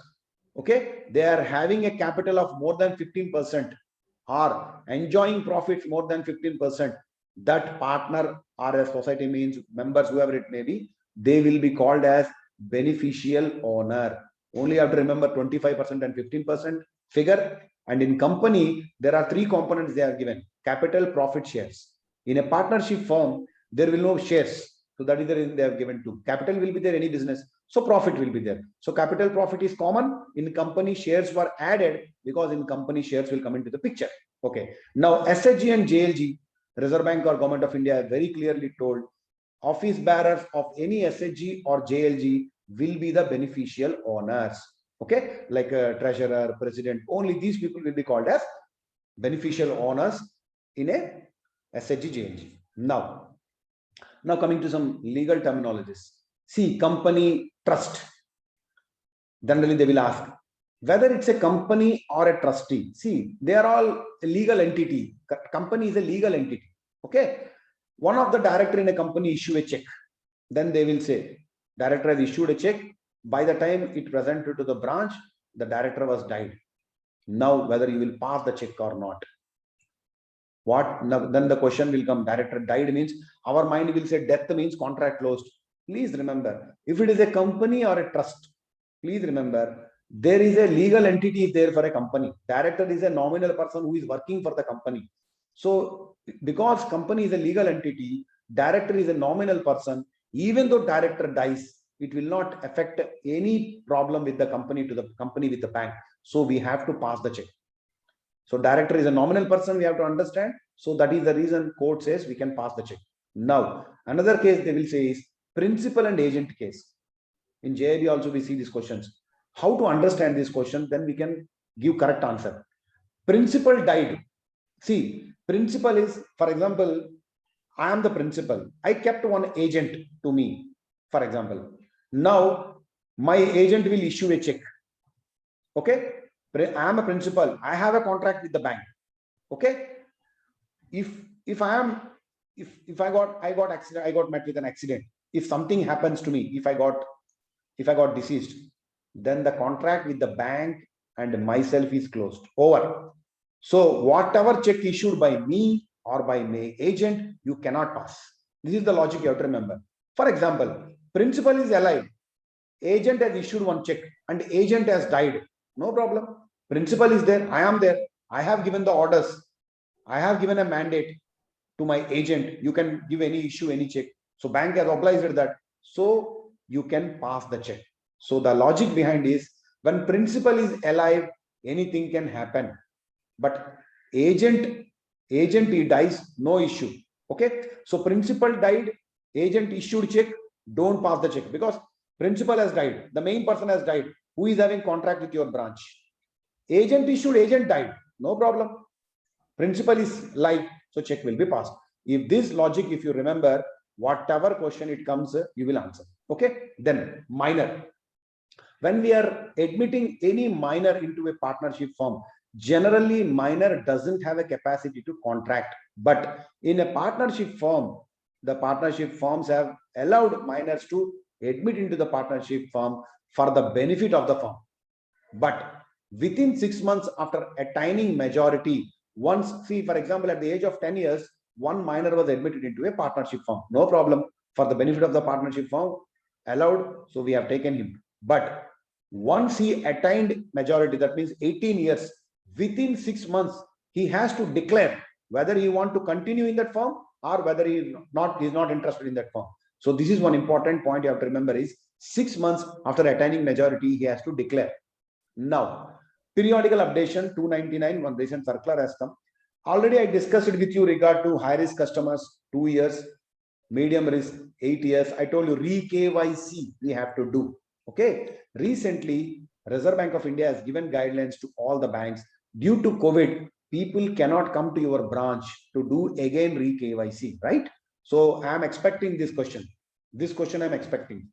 okay, they are having a capital of more than 15% or enjoying profits more than 15%, that partner or a society means members, whoever it may be, they will be called as beneficial owner. Only have to remember 25% and 15% figure. And in company, there are 3 components they are given: capital, profit, shares. In a partnership firm, there will no shares. So that is the reason they have given 2. Capital will be there, any business. So profit will be there. So capital profit is common. In company, shares were added because in company shares will come into the picture. Okay. Now SHG and JLG, Reserve Bank or Government of India have very clearly told, office bearers of any SHG or JLG will be the beneficial owners. Okay. Like a treasurer, president, only these people will be called as beneficial owners in a SHG, JLG. Now coming to some legal terminologies. See, company, trust. Generally, they will ask whether it's a company or a trustee. See, they are all a legal entity. Company is a legal entity. Okay. One of the director in a company issue a check. Then they will say, director has issued a check. By the time it presented to the branch, the director was died. Now, whether you will pass the check or not. What? Then the question will come, director died means, our mind will say death means contract closed. Please remember, if it is a company or a trust, please remember, there is a legal entity there for a company. Director is a nominal person who is working for the company. So because company is a legal entity, director is a nominal person. Even though director dies, it will not affect any problem with the company to the company with the bank. So we have to pass the check. So director is a nominal person, we have to understand. So that is the reason court says we can pass the check. Now, another case they will say is principal and agent case. In JIB also we see these questions. How to understand this question, then we can give correct answer. Principal died. See, principal is, for example, I am the principal. I kept one agent to me, for example. Now, my agent will issue a check. Okay, I am a principal. I have a contract with the bank. Okay, if I am, if I got accident, I got met with an accident. If something happens to me, if I got deceased, then the contract with the bank and myself is closed, over. So whatever check issued by me or by my agent, you cannot pass. This is the logic you have to remember. For example, principal is alive, agent has issued one check and agent has died. No problem. Principal is there, I am there. I have given the orders. I have given a mandate to my agent. You can give any issue, any check. So bank has obliged that. So you can pass the check. So the logic behind is when principal is alive, anything can happen. But agent he dies, no issue. Okay. So principal died, agent issued check, don't pass the check because principal has died. The main person has died. Who is having contract with your branch? Agent issued, agent died. No problem. Principal is live, so check will be passed. If this logic, if you remember, whatever question it comes, you will answer. Okay. Then minor. When we are admitting any minor into a partnership firm, generally minor doesn't have a capacity to contract. But in a partnership firm, the partnership firms have allowed minors to admit into the partnership firm for the benefit of the firm. But within 6 months after attaining majority, once, see, for example, at the age of 10 years, one minor was admitted into a partnership firm. No problem. For the benefit of the partnership firm, allowed. So we have taken him. But once he attained majority, that means 18 years, within 6 months, he has to declare whether he want to continue in that firm or whether he is not interested in that firm. So this is one important point you have to remember is 6 months after attaining majority, he has to declare. Now, periodical updation 299, one recent circular has come. Already I discussed it with you regard to high risk customers, 2 years, medium risk, 8 years. I told you re-KYC we have to do. Okay. Recently, Reserve Bank of India has given guidelines to all the banks. Due to COVID, people cannot come to your branch to do again re-KYC, right? So I am expecting this question. This question I'm expecting.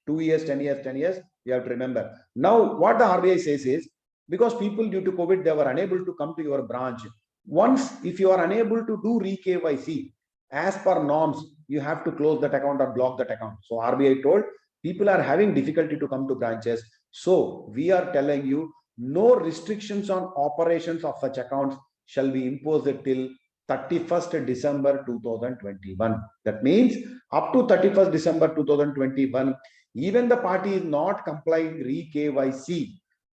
2 years, 10 years, 10 years, you have to remember. Now, what the RBI says is, because people due to COVID, they were unable to come to your branch. Once, if you are unable to do re-KYC, as per norms, you have to close that account or block that account. So RBI told people are having difficulty to come to branches. So we are telling you, no restrictions on operations of such accounts shall be imposed till 31st December 2021. That means up to 31st December 2021, even the party is not complying re-KYC,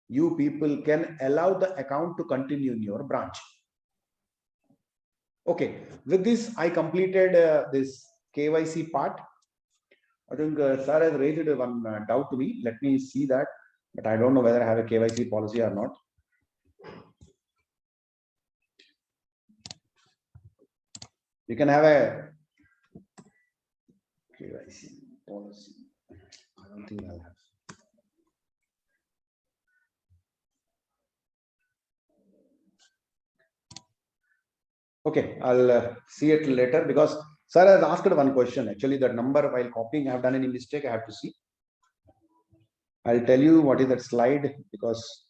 you people can allow the account to continue in your branch. Okay, with this, I completed this KYC part. I think sir has raised one doubt to me. Let me see that, but I don't know whether I have a KYC policy or not. You can have a KYC policy. I don't think I'll have. Okay, I'll see it later because sir has asked one question. Actually, that number while copying, I have done any mistake. I have to see. I'll tell you what is that slide because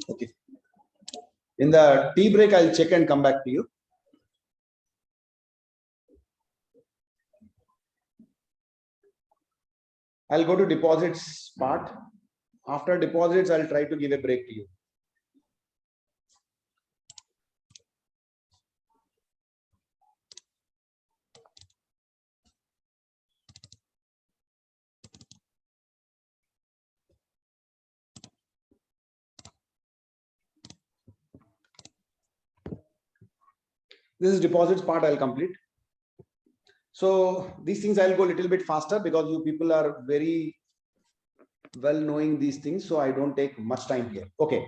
okay. In the tea break, I'll check and come back to you. I'll go to deposits part. After deposits, I'll try to give a break to you. This is deposits part I'll complete. So these things I'll go a little bit faster because you people are very well knowing these things. So I don't take much time here. Okay.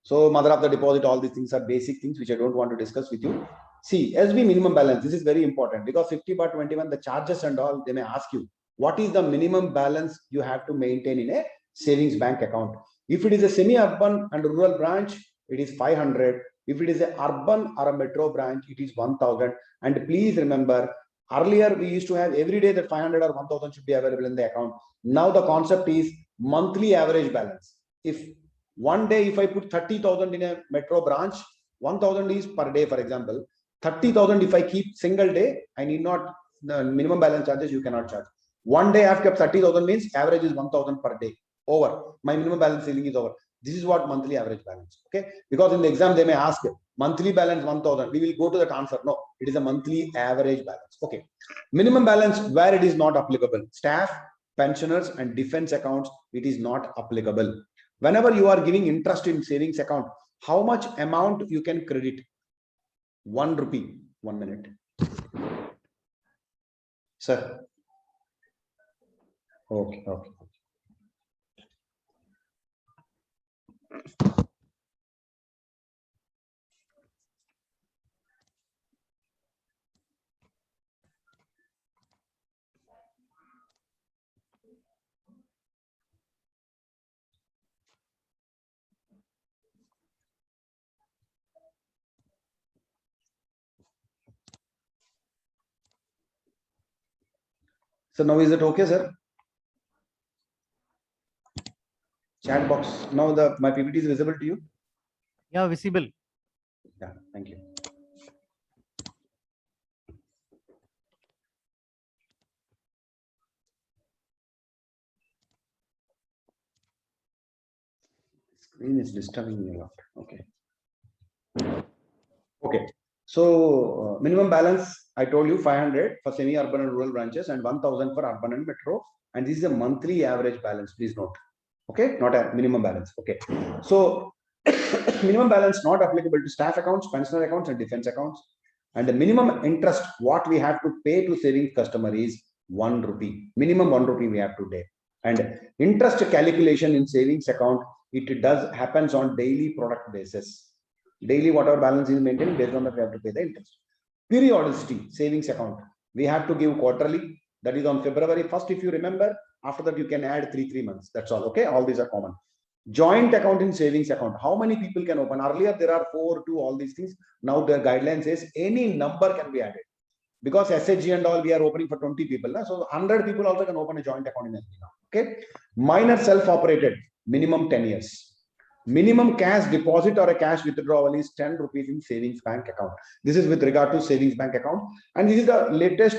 So mother of the deposit, all these things are basic things which I don't want to discuss with you. See, SB minimum balance, this is very important because 50/21, the charges and all, they may ask you, what is the minimum balance you have to maintain in a savings bank account? If it is a semi-urban and rural branch, it is 500. If it is a urban or a metro branch, it is 1000. And please remember, earlier we used to have every day that 500 or 1000 should be available in the account. Now the concept is monthly average balance. If one day, if I put 30,000 in a metro branch, 1000 is per day, for example. 30,000 if I keep single day, I need not, the minimum balance charges you cannot charge. One day I have kept 30,000 means average is 1000 per day. Over. My minimum balance ceiling is over. This is what monthly average balance. Okay. Because in the exam they may ask monthly balance 1000. We will go to that answer. No, it is a monthly average balance. Okay. Minimum balance where it is not applicable. Staff, pensioners and defense accounts, it is not applicable. Whenever you are giving interest in savings account, how much amount you can credit? 1 rupee. 1 minute. Sir. Okay. Okay. So now is it okay, sir? Chat box. Now my PPT is visible to you? Yeah, visible. Yeah, thank you. Screen is disturbing me a lot. Okay. Okay. So minimum balance, I told you 500 for semi-urban and rural branches and 1000 for urban and metro. And this is a monthly average balance. Please note. Okay, not a minimum balance. Okay. So minimum balance not applicable to staff accounts, pensioner accounts, and defense accounts. And the minimum interest what we have to pay to savings customer is 1 rupee. Minimum 1 rupee we have to pay. And interest calculation in savings account, it does happens on daily product basis. Daily whatever balance is maintained, based on that we have to pay the interest. Periodicity, savings account, we have to give quarterly. That is on February 1st, if you remember. After that, you can add 3 months. That's all. Okay, all these are common. Joint account in savings account. How many people can open? Earlier there are 4, 2, all these things. Now the guideline says any number can be added. Because SHG and all we are opening for 20 people. So 100 people also can open a joint account in SB now. Okay. Minor self-operated, minimum 10 years. Minimum cash deposit or a cash withdrawal is 10 rupees in savings bank account. This is with regard to savings bank account. And this is the latest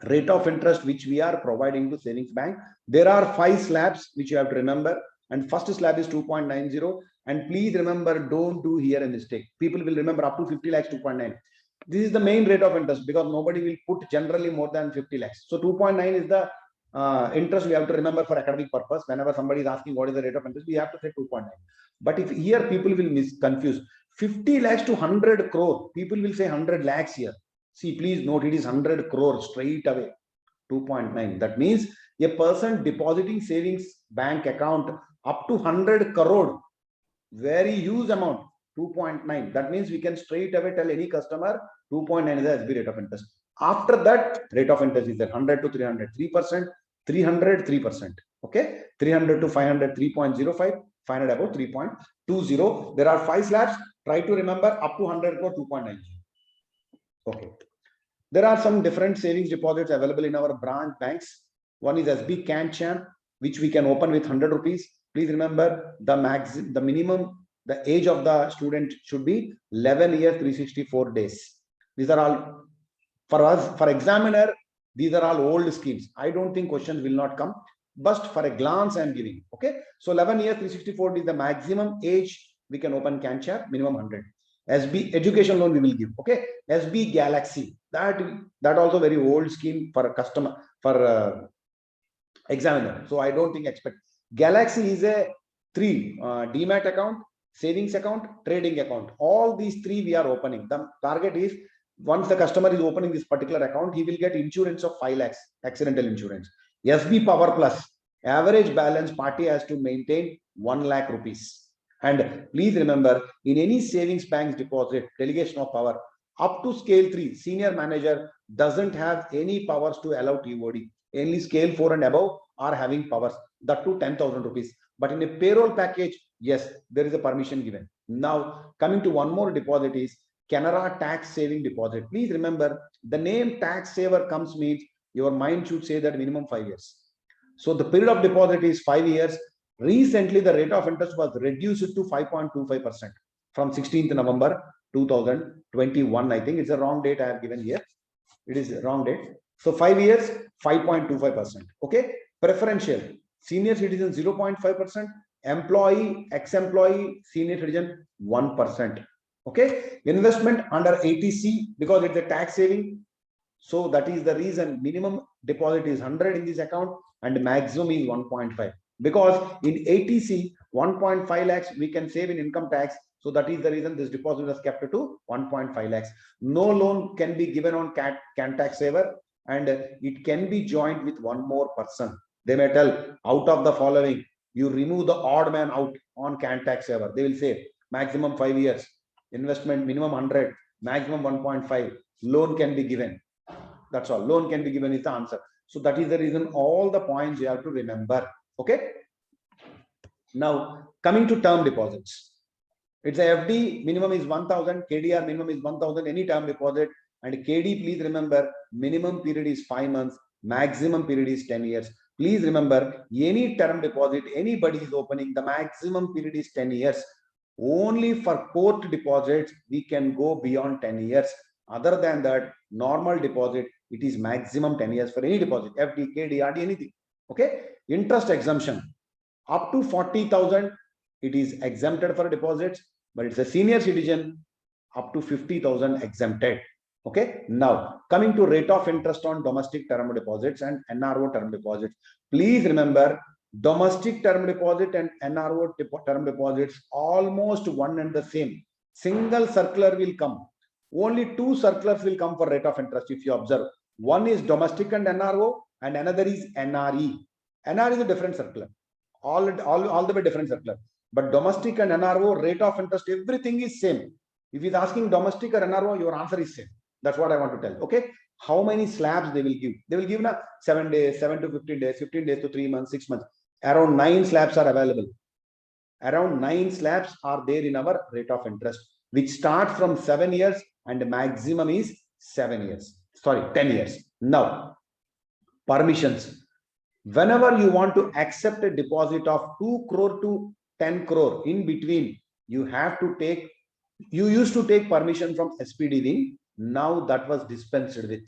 rate of interest which we are providing to savings bank. There are 5 slabs which you have to remember. And first slab is 2.90. And please remember, don't do here a mistake. People will remember up to 50 lakhs, 2.9. This is the main rate of interest because nobody will put generally more than 50 lakhs. So 2.9 is the interest we have to remember for academic purpose. Whenever somebody is asking what is the rate of interest, we have to say 2.9. But if here people will confuse 50 lakhs to 100 crore, people will say 100 lakhs here. See, please note it is 100 crore straight away. 2.9. That means a person depositing savings bank account up to 100 crore, very huge amount, 2.9. That means we can straight away tell any customer 2.9 is the SB rate of interest. After that, rate of interest is at 100 to 300, 3%, 300, 3%. Okay, 300 to 500, 3.05, 500 above 3.20. There are 5 slabs. Try to remember up to 100 crore, 2.9. Okay. There are some different savings deposits available in our branch banks. One is SB CanChamp, which we can open with 100 rupees. Please remember the minimum, the age of the student should be 11 years, 364 days. These are all for us, for examiner, these are all old schemes. I don't think questions will not come, but for a glance I'm giving. Okay. So 11 years, 364 is the maximum age we can open CanChamp, minimum 100. SB education loan we will give. Okay. SB Galaxy, that also very old scheme for a customer, for examiner. So I don't think expect. Galaxy is a 3 demat account, savings account, trading account. All these 3 we are opening. The target is once the customer is opening this particular account, he will get insurance of 5 lakhs, accidental insurance. SB Power Plus, average balance party has to maintain 1 lakh rupees. And please remember, in any savings banks deposit, delegation of power, up to scale 3, senior manager doesn't have any powers to allow TOD. Only scale 4 and above are having powers, that to 10,000 rupees. But in a payroll package, yes, there is a permission given. Now, coming to one more deposit is Canara tax saving deposit. Please remember, the name tax saver comes means your mind should say that minimum 5 years. So the period of deposit is 5 years. Recently, the rate of interest was reduced to 5.25% from 16th November 2021. I think it's a wrong date I have given here. It is a wrong date. So 5 years, 5.25%. Okay. Preferential, senior citizen 0.5%, employee, ex-employee, senior citizen 1%. Okay. Investment under 80C because it's a tax saving. So that is the reason minimum deposit is 100 in this account and maximum is 1.5. Because in 80C, 1.5 lakhs we can save in income tax. So that is the reason this deposit was kept to 1.5 lakhs. No loan can be given on can tax saver, and it can be joined with one more person. They may tell, out of the following, you remove the odd man out on can tax saver. They will say maximum 5 years, investment minimum 100, maximum 1.5, loan can be given. That's all. Loan can be given is the answer. So that is the reason all the points you have to remember. Okay. Now coming to term deposits. It's a FD minimum is 1,000, KDR minimum is 1,000, any term deposit. And KD, please remember, minimum period is 5 months, maximum period is 10 years. Please remember, any term deposit, anybody is opening, the maximum period is 10 years. Only for court deposits, we can go beyond 10 years. Other than that, normal deposit, it is maximum 10 years for any deposit, FD, KD, RD, anything. Okay. Interest exemption up to 40,000, it is exempted for deposits, but it's a senior citizen up to 50,000 exempted. Okay. Now coming to rate of interest on domestic term deposits and NRO term deposits. Please remember, domestic term deposit and NRO term deposits almost one and the same. Single circular will come. Only 2 circulars will come for rate of interest if you observe. One is domestic and NRO and another is NRE. NR is a different circular. All the way different circular. But domestic and NRO, rate of interest, everything is same. If he's asking domestic or NRO, your answer is same. That's what I want to tell. Okay. How many slabs they will give? They will give now 7 days, 7 to 15 days, 15 days to 3 months, 6 months. Around 9 slabs are available. Around 9 slabs are there in our rate of interest, which starts from 7 years and maximum is 7 years. Sorry, 10 years. Now, permissions. Whenever you want to accept a deposit of 2 crore to 10 crore, in between, you have to take, you used to take permission from SPD wing. Now that was dispensed with.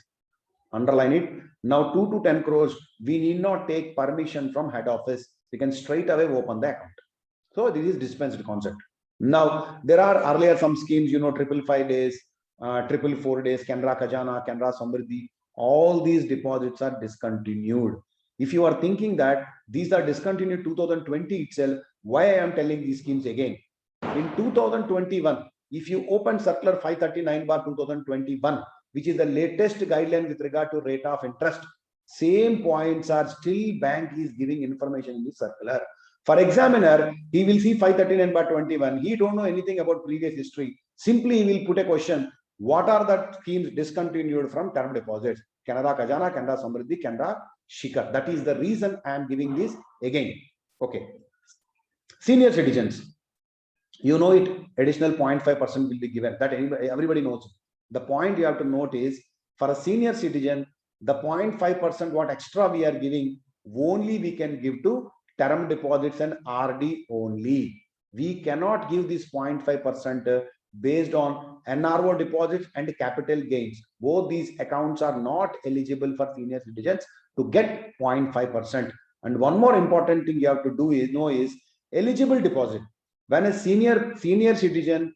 Underline it. Now 2 to 10 crores, we need not take permission from head office. We can straight away open the account. So this is dispensed concept. Now there are earlier some schemes, you know, 555 days, 444 days, Canara Khazana, Canara Samriddhi. All these deposits are discontinued. If you are thinking that these are discontinued 2020 itself, why I am telling these schemes again? In 2021, if you open circular 539/2021, which is the latest guideline with regard to rate of interest, same points are still bank is giving information in the circular. For examiner, he will see 539/21. He don't know anything about previous history. Simply he will put a question. What are the schemes discontinued from term deposits? Canara Khazana, Canara Samriddhi, Canara Shikhar. That is the reason I am giving this again. Okay. Senior citizens, you know it, additional 0.5% will be given. That everybody knows. The point you have to note is, for a senior citizen, the 0.5% what extra we are giving, only we can give to term deposits and RD only. We cannot give this 0.5% based on NRO deposits and capital gains. Both these accounts are not eligible for senior citizens to get 0.5%. And one more important thing you have to do is know is eligible deposit. When a senior citizen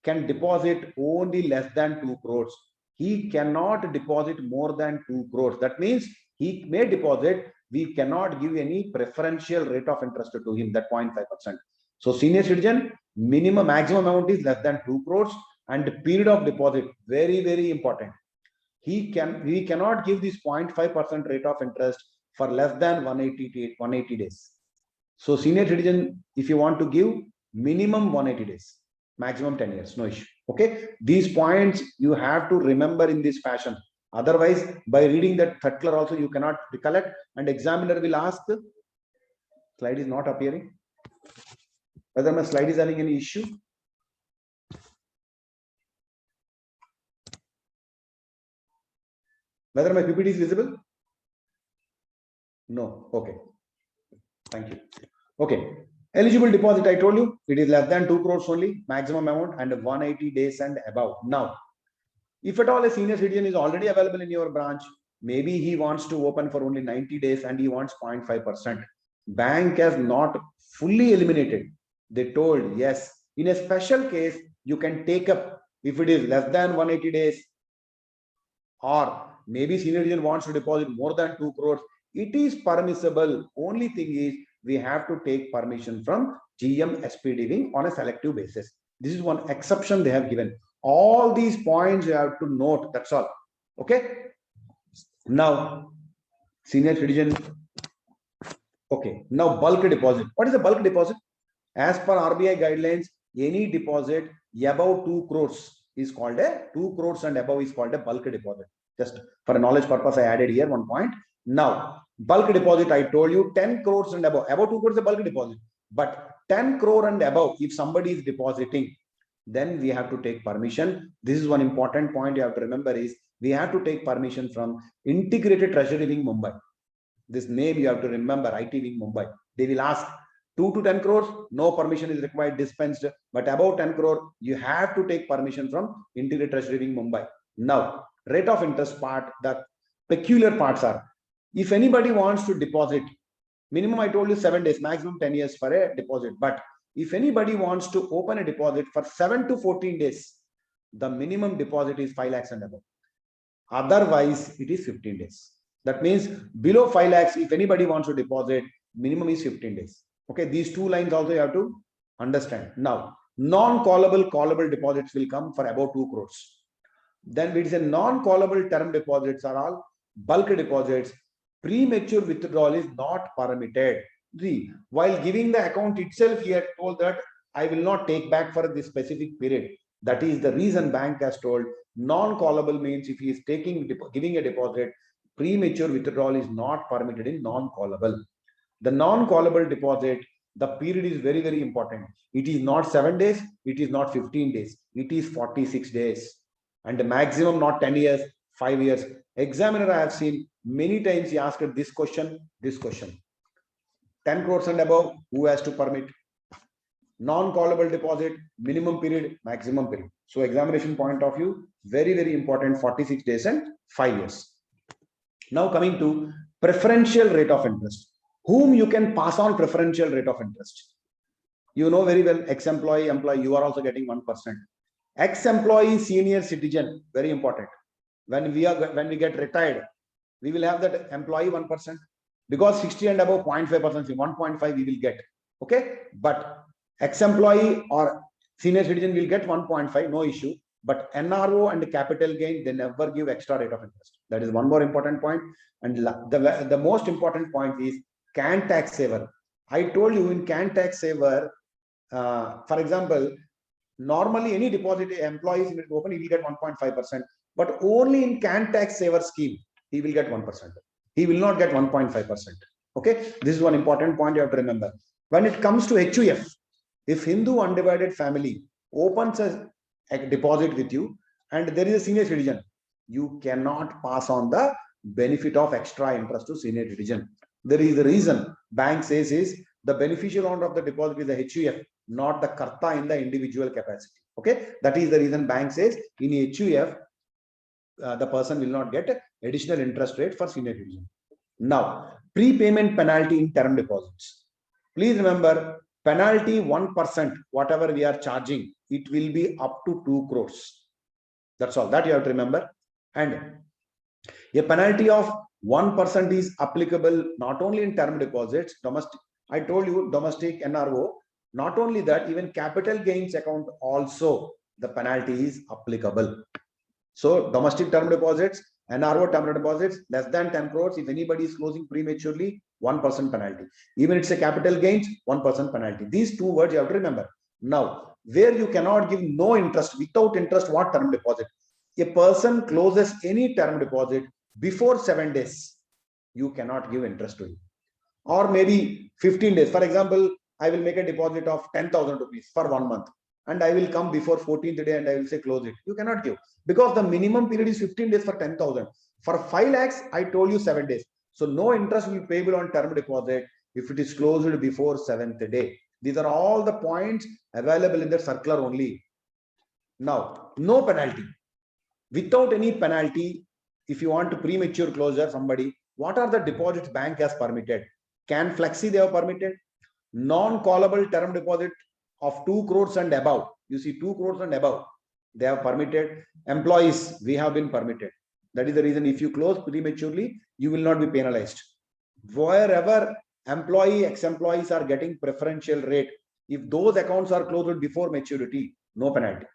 can deposit only less than 2 crores, he cannot deposit more than 2 crores. That means he may deposit, we cannot give any preferential rate of interest to him, that 0.5%. So senior citizen, maximum amount is less than 2 crores and period of deposit, very, very important. We cannot give this 0.5% rate of interest for less than 180 days. So senior citizen, if you want to give, minimum 180 days, maximum 10 years, no issue. Okay, these points you have to remember in this fashion. Otherwise, by reading that circular also you cannot recollect, and examiner will ask, slide is not appearing. Whether my slide is having any issue? Whether my PPT is visible? No. Okay. Thank you. Okay. Eligible deposit, I told you, it is less than 2 crores only, maximum amount, and 180 days and above. Now, if at all a senior citizen is already available in your branch, maybe he wants to open for only 90 days and he wants 0.5%. Bank has not fully eliminated. They told, yes, in a special case, you can take up if it is less than 180 days, or maybe senior citizen wants to deposit more than 2 crores. It is permissible. Only thing is, we have to take permission from GM SPD wing on a selective basis. This is one exception they have given. All these points you have to note. That's all. Okay. Now, senior citizen. Okay. Now, bulk deposit. What is a bulk deposit? As per RBI guidelines, any deposit above 2 crores is called a 2 crores and above is called a bulk deposit. Just for a knowledge purpose, I added here one point. Now, bulk deposit, I told you 10 crores and above 2 crores is a bulk deposit, but 10 crore and above, if somebody is depositing, then we have to take permission. This is one important point you have to remember is we have to take permission from Integrated Treasury Wing Mumbai. This name you have to remember, IT Wing Mumbai. They will ask 2 to 10 crores, no permission is required, dispensed, but above 10 crore, you have to take permission from Integrated Treasury Wing Mumbai. Now, rate of interest part, the peculiar parts are, if anybody wants to deposit, minimum I told you 7 days, maximum 10 years for a deposit. But if anybody wants to open a deposit for 7 to 14 days, the minimum deposit is 5 lakhs and above. Otherwise, it is 15 days. That means below 5 lakhs, if anybody wants to deposit, minimum is 15 days. Okay, these two lines also you have to understand. Now, non-callable, callable deposits will come for above 2 crores. Then it is a non-callable term deposits are all bulk deposits. Premature withdrawal is not permitted. See, while giving the account itself, he had told that I will not take back for this specific period. That is the reason bank has told non-callable means if he is giving a deposit, premature withdrawal is not permitted in non-callable. The non-callable deposit, the period is very, very important. It is not 7 days, it is not 15 days, it is 46 days. And the maximum not 10 years, 5 years. Examiner I have seen many times he asked this question. 10 crores and above, who has to permit? Non-callable deposit, minimum period, maximum period. So examination point of view, very, very important, 46 days and 5 years. Now coming to preferential rate of interest. Whom you can pass on preferential rate of interest? You know very well, ex-employee, employee, you are also getting 1%. Ex-employee, senior citizen, very important. When we get retired, we will have that employee 1%, because 60 and above 0.5%, 1.5 we will get. Okay, but ex-employee or senior citizen will get 1.5, no issue. But NRO and capital gain, they never give extra rate of interest. That is one more important point. And the most important point is CAN tax saver. I told you in CAN tax saver, for example, normally any deposit employees will open, he will get 1.5%, but only in CAN tax saver scheme, he will get 1%. He will not get 1.5%. Okay, this is one important point you have to remember. When it comes to HUF, if Hindu undivided family opens a deposit with you and there is a senior citizen, you cannot pass on the benefit of extra interest to senior citizen. There is the reason bank says is the beneficial owner of the deposit is the HUF, not the karta in the individual capacity. Okay, that is the reason bank says in HUF, the person will not get additional interest rate for senior citizen. Now, prepayment penalty in term deposits. Please remember, penalty 1%, whatever we are charging, it will be up to 2 crores. That's all that you have to remember. And a penalty of 1% is applicable not only in term deposits, domestic. I told you domestic NRO. Not only that, even capital gains account also the penalty is applicable. So domestic term deposits, NRO term deposits, less than 10 crores. If anybody is closing prematurely, 1% penalty. Even it's a capital gains, 1% penalty. These two words you have to remember. Now, where you cannot give no interest, without interest, what term deposit? A person closes any term deposit before 7 days, you cannot give interest to him. Or maybe 15 days. For example, I will make a deposit of 10,000 rupees for 1 month. And I will come before 14th day and I will say close it. You cannot give, because the minimum period is 15 days for 10,000. For 5 lakhs, I told you 7 days. So no interest will be payable on term deposit if it is closed before 7th day. These are all the points available in the circular only. Now, no penalty. Without any penalty, if you want to premature closure somebody, what are the deposits bank has permitted? Can flexi they have permitted? Non-callable term deposit of 2 crores and above. You see 2 crores and above, they have permitted. Employees, we have been permitted. That is the reason if you close prematurely, you will not be penalized. Wherever employee, ex-employees are getting preferential rate, if those accounts are closed before maturity, no penalty.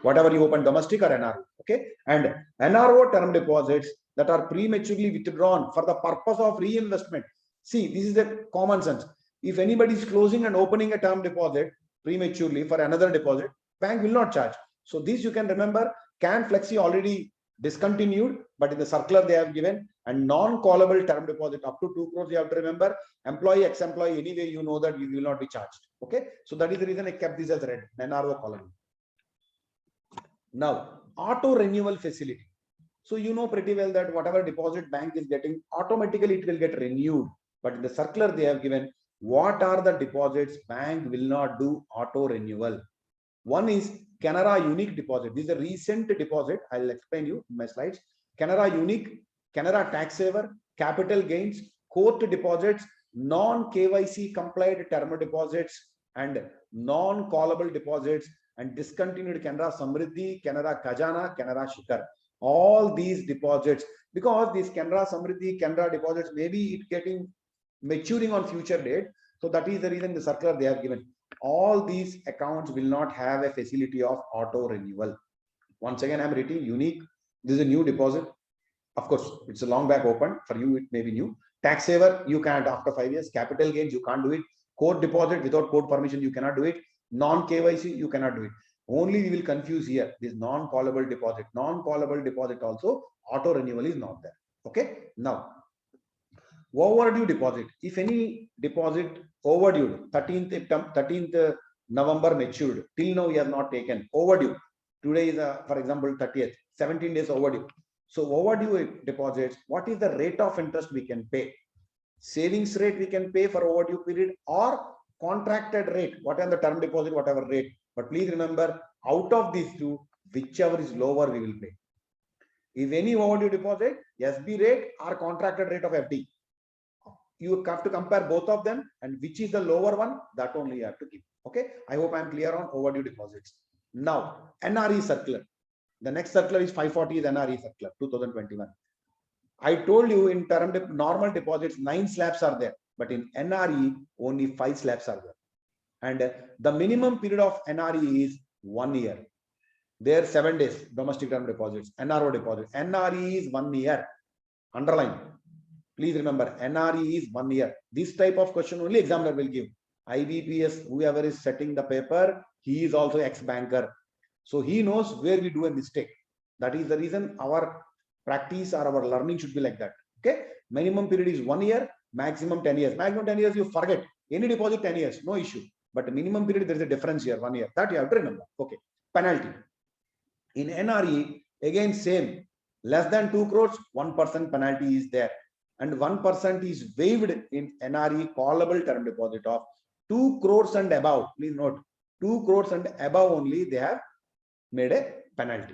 Whatever you open, domestic or NRO, okay? And NRO term deposits that are prematurely withdrawn for the purpose of reinvestment. See, this is the common sense. If anybody is closing and opening a term deposit prematurely for another deposit, bank will not charge. So this you can remember. Can flexi already discontinued, but in the circular they have given. And non-callable term deposit up to 2 crores, you have to remember. Employee, ex-employee, anyway, you know that you will not be charged. Okay, so that is the reason I kept this as red, NRO column. Now, auto renewal facility. So you know pretty well that whatever deposit bank is getting, automatically it will get renewed. But in the circular they have given, what are the deposits bank will not do auto renewal? One is Canara Unique deposit. This is a recent deposit. I'll explain you in my slides. Canara Unique, Canara Tax Saver, capital gains, court deposits, non-KYC complied term deposits, and non-callable deposits, and discontinued Canara Samriddhi, Canara Khajana, Canara Shikhar. All these deposits, because these Canara Samriddhi, Canara deposits, maybe it getting maturing on future date. So that is the reason the circular they have given. All these accounts will not have a facility of auto renewal. Once again, I'm reading unique. This is a new deposit. Of course, it's a long back open. For you, it may be new. Tax saver, you can't after 5 years. Capital gains, you can't do it. Court deposit without court permission, you cannot do it. Non-KYC, you cannot do it. Only we will confuse here. This non-callable deposit. Non-callable deposit also, auto renewal is not there. Okay. Now, overdue deposit. If any deposit overdue, 13th November matured, till now he has not taken, overdue. Today is, for example, 30th, 17 days overdue. So overdue deposits, what is the rate of interest we can pay? Savings rate we can pay for overdue period, or contracted rate, what are the term deposit, whatever rate. But please remember, out of these two, whichever is lower, we will pay. If any overdue deposit, SB rate or contracted rate of FD, you have to compare both of them, and which is the lower one, that only you have to give. Okay, I hope I'm clear on overdue deposits. Now, NRE circular. The next circular is 540 is NRE circular 2021. I told you in term normal deposits 9 slabs are there, but in NRE only 5 slabs are there. And the minimum period of NRE is 1 year. There 7 days domestic term deposits, NRO deposits. NRE is 1 year. Underline. Please remember, NRE is 1 year. This type of question only examiner will give. IBPS, whoever is setting the paper, he is also ex-banker. So he knows where we do a mistake. That is the reason our practice or our learning should be like that. Okay. Minimum period is 1 year, maximum 10 years. Maximum 10 years, you forget. Any deposit 10 years, no issue. But the minimum period, there is a difference here, 1 year. That you have to remember. Okay. Penalty. In NRE, again, same. Less than 2 crores, 1% penalty is there. And 1% is waived in NRE callable term deposit of 2 crores and above. Please note, 2 crores and above only they have made a penalty.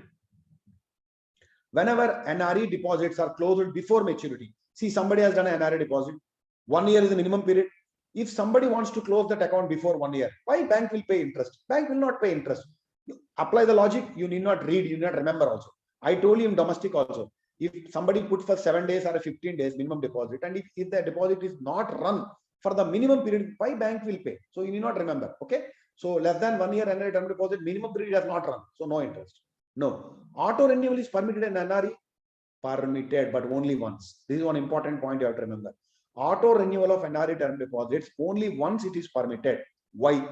Whenever NRE deposits are closed before maturity, see somebody has done an NRE deposit, 1 year is the minimum period. If somebody wants to close that account before 1 year, why bank will pay interest? Bank will not pay interest. You apply the logic, you need not read, you need not remember also. I told you in domestic also. If somebody puts for 7 days or 15 days minimum deposit, and if the deposit is not run For the minimum period, why bank will pay? So you need not remember. Okay. So less than 1 year NRI term deposit, minimum period has not run. So no interest. No. Auto renewal is permitted in NRI. Permitted, but only once. This is one important point you have to remember. Auto renewal of NRI term deposits, only once it is permitted. Why?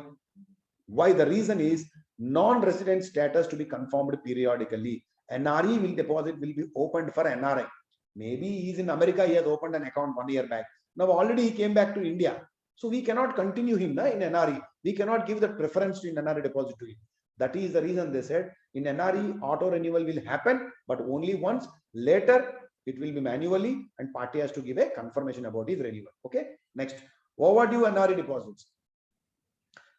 Why? The reason is non-resident status to be confirmed periodically. NRE deposit will be opened for NRI. Maybe he's in America, he has opened an account 1 year back. Now already he came back to India. So we cannot continue him in NRE. We cannot give the preference to NRE deposit to him. That is the reason they said in NRE auto renewal will happen, but only once. Later it will be manually and party has to give a confirmation about his renewal. Okay. Next, overdue NRE deposits.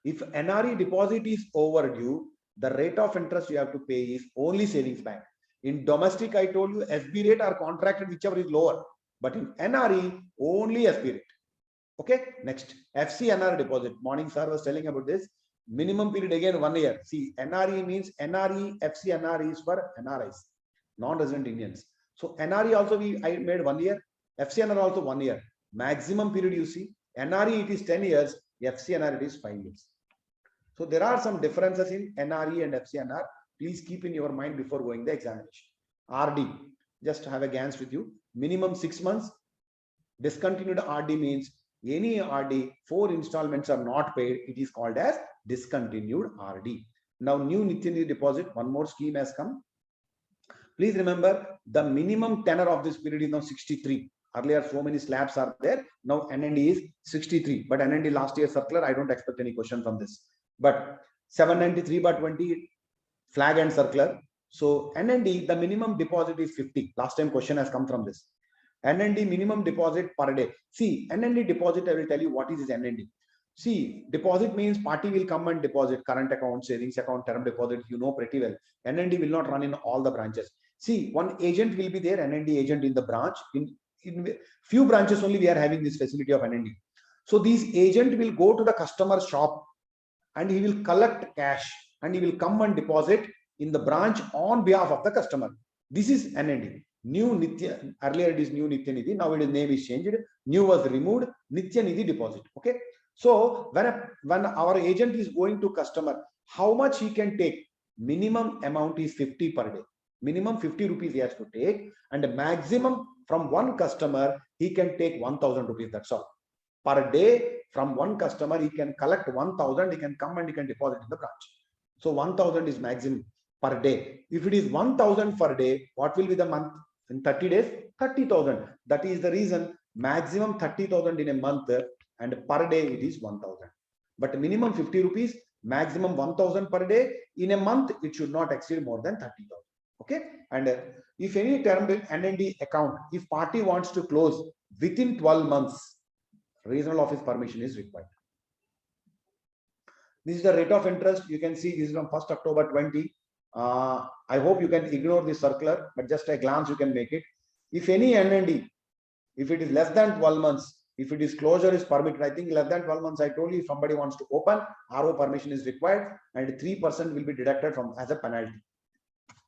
If NRE deposit is overdue, the rate of interest you have to pay is only savings bank. In domestic, I told you SB rate or contracted, whichever is lower. But in NRE, only SB rate. Okay. Next, FC NRE deposit. Morning sir was telling about this. Minimum period again 1 year. See, NRE means NRE, FC NRE is for NRIs, non-resident Indians. So NRE also I made 1 year. FC NRE also 1 year. Maximum period you see. NRE it is 10 years. FC NRE it is 5 years. So there are some differences in NRE and FCNR. Please keep in your mind before going the examination. RD, just have a glance with you. Minimum 6 months. Discontinued RD means any RD, 4 installments are not paid. It is called as discontinued RD. Now new Nitya Nidhi deposit, one more scheme has come. Please remember the minimum tenor of this period is now 63. Earlier so many slabs are there. Now NND is 63. But NND last year circular, I don't expect any question from this. But 793/20 flag and circular. So NND, the minimum deposit is 50. Last time question has come from this. NND minimum deposit per day. See, NND deposit, I will tell you what is NND. See, deposit means party will come and deposit current account, savings account, term deposit. You know pretty well. NND will not run in all the branches. See, one agent will be there, NND agent in the branch. In few branches only we are having this facility of NND. So this agent will go to the customer shop and he will collect cash and he will come and deposit in the branch on behalf of the customer. This is NND. New Nitya, earlier it is new Nitya Nidhi, now its name is changed. New was removed, Nitya Nidhi deposit. Okay. So when our agent is going to customer, how much he can take? Minimum amount is 50 per day. Minimum 50 rupees he has to take, and the maximum from one customer he can take 1,000 rupees. That's all. Per day from one customer he can collect 1,000. He can come and he can deposit in the branch. So 1,000 is maximum per day. If it is 1,000 per day, what will be the month? In 30 days, 30,000. That is the reason maximum 30,000 in a month and per day it is 1,000. But minimum 50 rupees, maximum 1,000 per day. In a month, it should not exceed more than 30,000. Okay. And if any term NND account, if party wants to close within 12 months, regional office permission is required. This is the rate of interest. You can see this is from 1st October 20. I hope you can ignore this circular, but just a glance you can make it. If any NND, if it is less than 12 months, if it is closure is permitted, I think less than 12 months, I told you if somebody wants to open, RO permission is required and 3% will be deducted from as a penalty.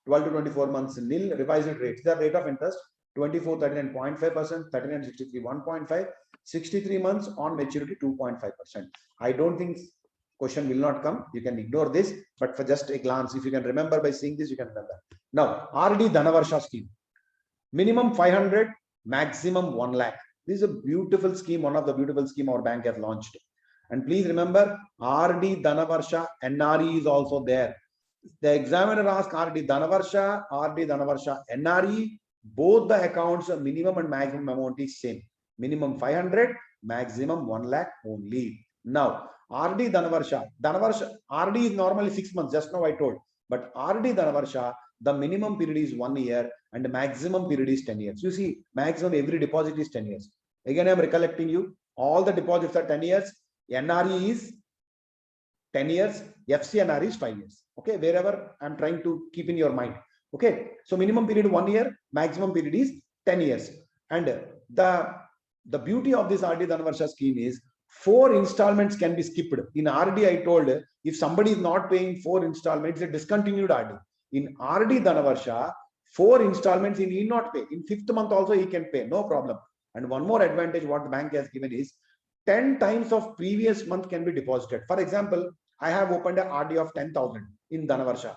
12 to 24 months nil, revised rates. The rate of interest 24, 39.5%, 39, 63, 1.5, 63 months on maturity 2.5%. I don't think question will not come. You can ignore this, but for just a glance, if you can remember by seeing this, you can remember. Now, RD Dhanavarsha scheme. Minimum 500, maximum 1 lakh. This is a beautiful scheme, one of the beautiful scheme our bank has launched. And please remember, RD Dhanavarsha, NRE is also there. The examiner asked RD Dhanavarsha, NRE, both the accounts, minimum and maximum amount is same. Minimum 500, maximum 1 lakh only. Now, RD Dhanavarsha, RD is normally 6 months, just now I told. But RD Dhanavarsha, the minimum period is 1 year and the maximum period is 10 years. You see, maximum every deposit is 10 years. Again, I am recollecting you, all the deposits are 10 years. NRE is 10 years, FCNR is 5 years. Okay, wherever I'm trying to keep in your mind. Okay, so minimum period 1 year, maximum period is 10 years. And the beauty of this RD Dhanavarsha scheme is 4 installments can be skipped. In RD, I told if somebody is not paying 4 installments, it's a discontinued RD. In RD Dhanavarsha, 4 installments he need not pay. In 5th month also he can pay, no problem. And one more advantage what the bank has given is 10 times of previous month can be deposited. For example, I have opened a RD of 10,000 in Dhanavarsha.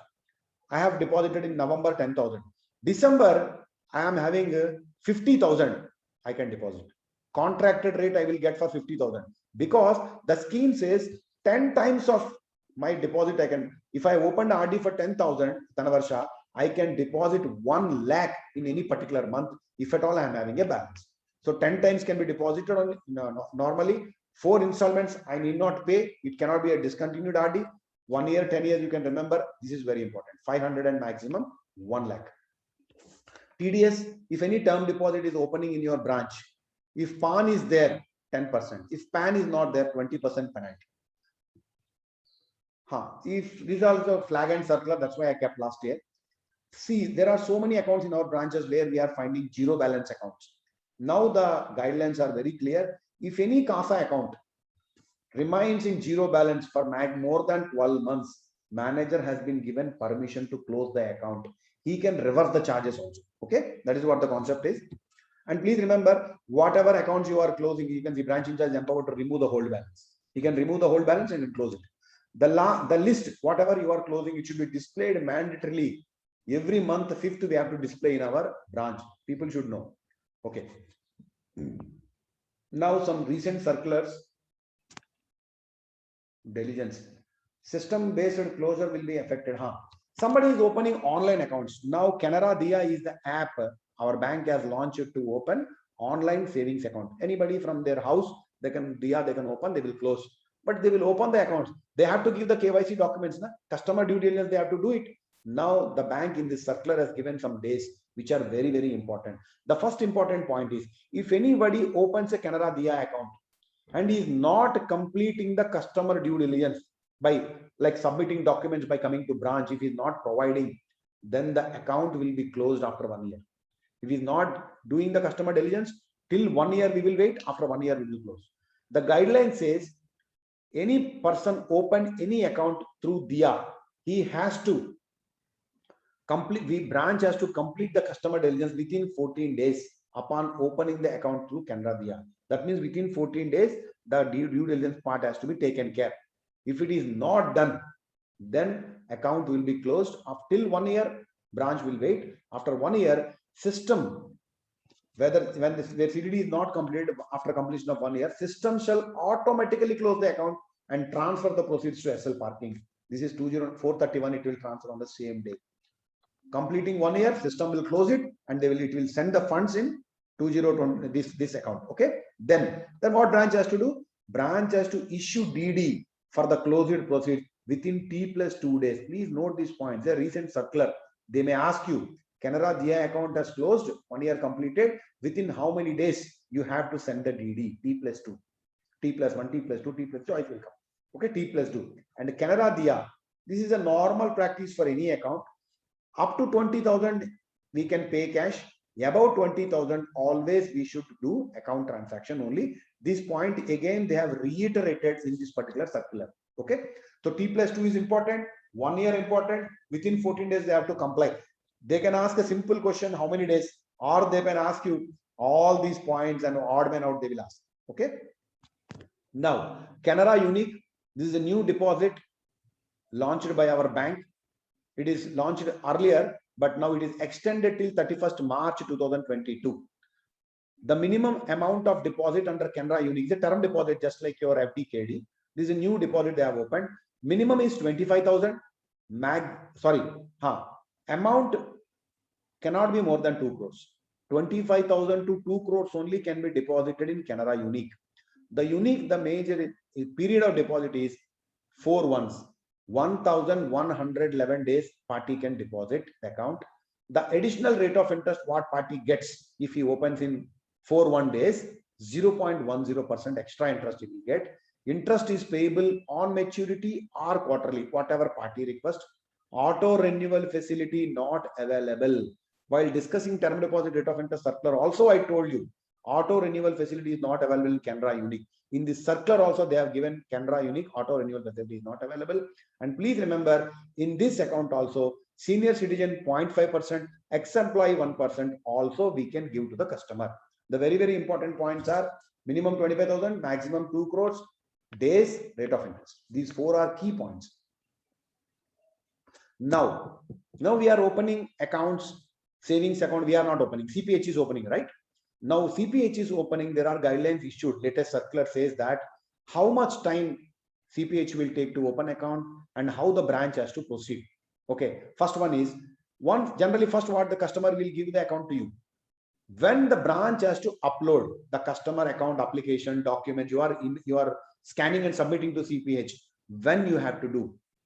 I have deposited in November 10,000. December, I am having 50,000. I can deposit. Contracted rate I will get for 50,000 because the scheme says 10 times of my deposit I can. If I opened RD for 10,000 Dhanavarsha, I can deposit 1 lakh in any particular month if at all I am having a balance. So 10 times can be deposited on normally. 4 installments I need not pay. It cannot be a discontinued RD. 1 year, 10 years, you can remember. This is very important. 500 and maximum 1 lakh. TDS, if any term deposit is opening in your branch, if PAN is there, 10%. If PAN is not there, 20% penalty. If these are also flag and circular, that's why I kept last year. See, there are so many accounts in our branches where we are finding zero balance accounts. Now the guidelines are very clear. If any CASA account remains in zero balance for more than 12 months, manager has been given permission to close the account. He can reverse the charges also. Okay, that is what the concept is. And please remember, whatever accounts you are closing, you can see branch in charge is empowered to remove the hold balance. He can remove the hold balance and close it. The list, whatever you are closing, it should be displayed mandatorily. Every month, 5th, we have to display in our branch. People should know. Okay. Now some recent circulars. Diligence. System-based closure will be affected. Somebody is opening online accounts. Now Canara Diya is the app our bank has launched to open online savings account. Anybody from their house, they can open, they will close. But they will open the accounts. They have to give the KYC documents. Customer due diligence, they have to do it. Now the bank in this circular has given some days which are very, very important. The first important point is, if anybody opens a Canara Diya account and is not completing the customer due diligence by like submitting documents by coming to branch, if he is not providing, then the account will be closed after 1 year. If he is not doing the customer diligence, till 1 year we will wait, after 1 year we will close. The guideline says any person open any account through Diya, he has to complete, the branch has to complete the customer diligence within 14 days upon opening the account through Canara Diya. That means within 14 days, the due diligence part has to be taken care. If it is not done, then account will be closed. Till 1 year, branch will wait. After 1 year, system, when the CDD is not completed after completion of 1 year, system shall automatically close the account and transfer the proceeds to SL Parking. This is 431. It will transfer on the same day. Completing 1 year, system will close it and it will send the funds in 2020 this account. Okay. Then what branch has to do? Branch has to issue DD for the closed proceeds within T+2 days. Please note these points. A recent circular, they may ask you, Canara Diya account has closed, 1 year completed. Within how many days you have to send the DD? T+2, T+1, T+2, T+2, it will come. Okay, T+2. And Canara Diya, this is a normal practice for any account. Up to 20,000, we can pay cash. Above 20,000, always we should do account transaction only. This point again, they have reiterated in this particular circular. Okay, so T+2 is important. 1 year important. Within 14 days, they have to comply. They can ask a simple question, how many days? Or they can ask you all these points and odd man out they will ask. Okay. Now, Canara Unique, this is a new deposit launched by our bank. It is launched earlier, but now it is extended till 31st March 2022. The minimum amount of deposit under Canara Unique is a term deposit, just like your FDKD. This is a new deposit they have opened. Minimum is 25,000. Amount cannot be more than 2 crores. 25,000 to 2 crores only can be deposited in Canara Unique. The major period of deposit is 4 months. 1,111 days party can deposit the account. The additional rate of interest what party gets if he opens in 4 days, 0.10% extra interest he will get. Interest is payable on maturity or quarterly, whatever party request. Auto renewal facility not available. While discussing term deposit rate of interest circular, also I told you, auto renewal facility is not available in Canara Unique. In this circular also they have given Canara Unique auto renewal facility is not available. And please remember, in this account also, senior citizen 0.5%, ex-employee 1% also we can give to the customer. The very, very important points are, minimum 25,000, maximum 2 crores, days, rate of interest. These 4 are key points. Now we are opening accounts, savings account. We are not opening. CPH is opening, right? Now CPH is opening. There are guidelines issued. Latest circular says that how much time CPH will take to open account and how the branch has to proceed. Okay. First one is generally first what the customer will give the account to you. When the branch has to upload the customer account application document, you are scanning and submitting to CPH. When you have to do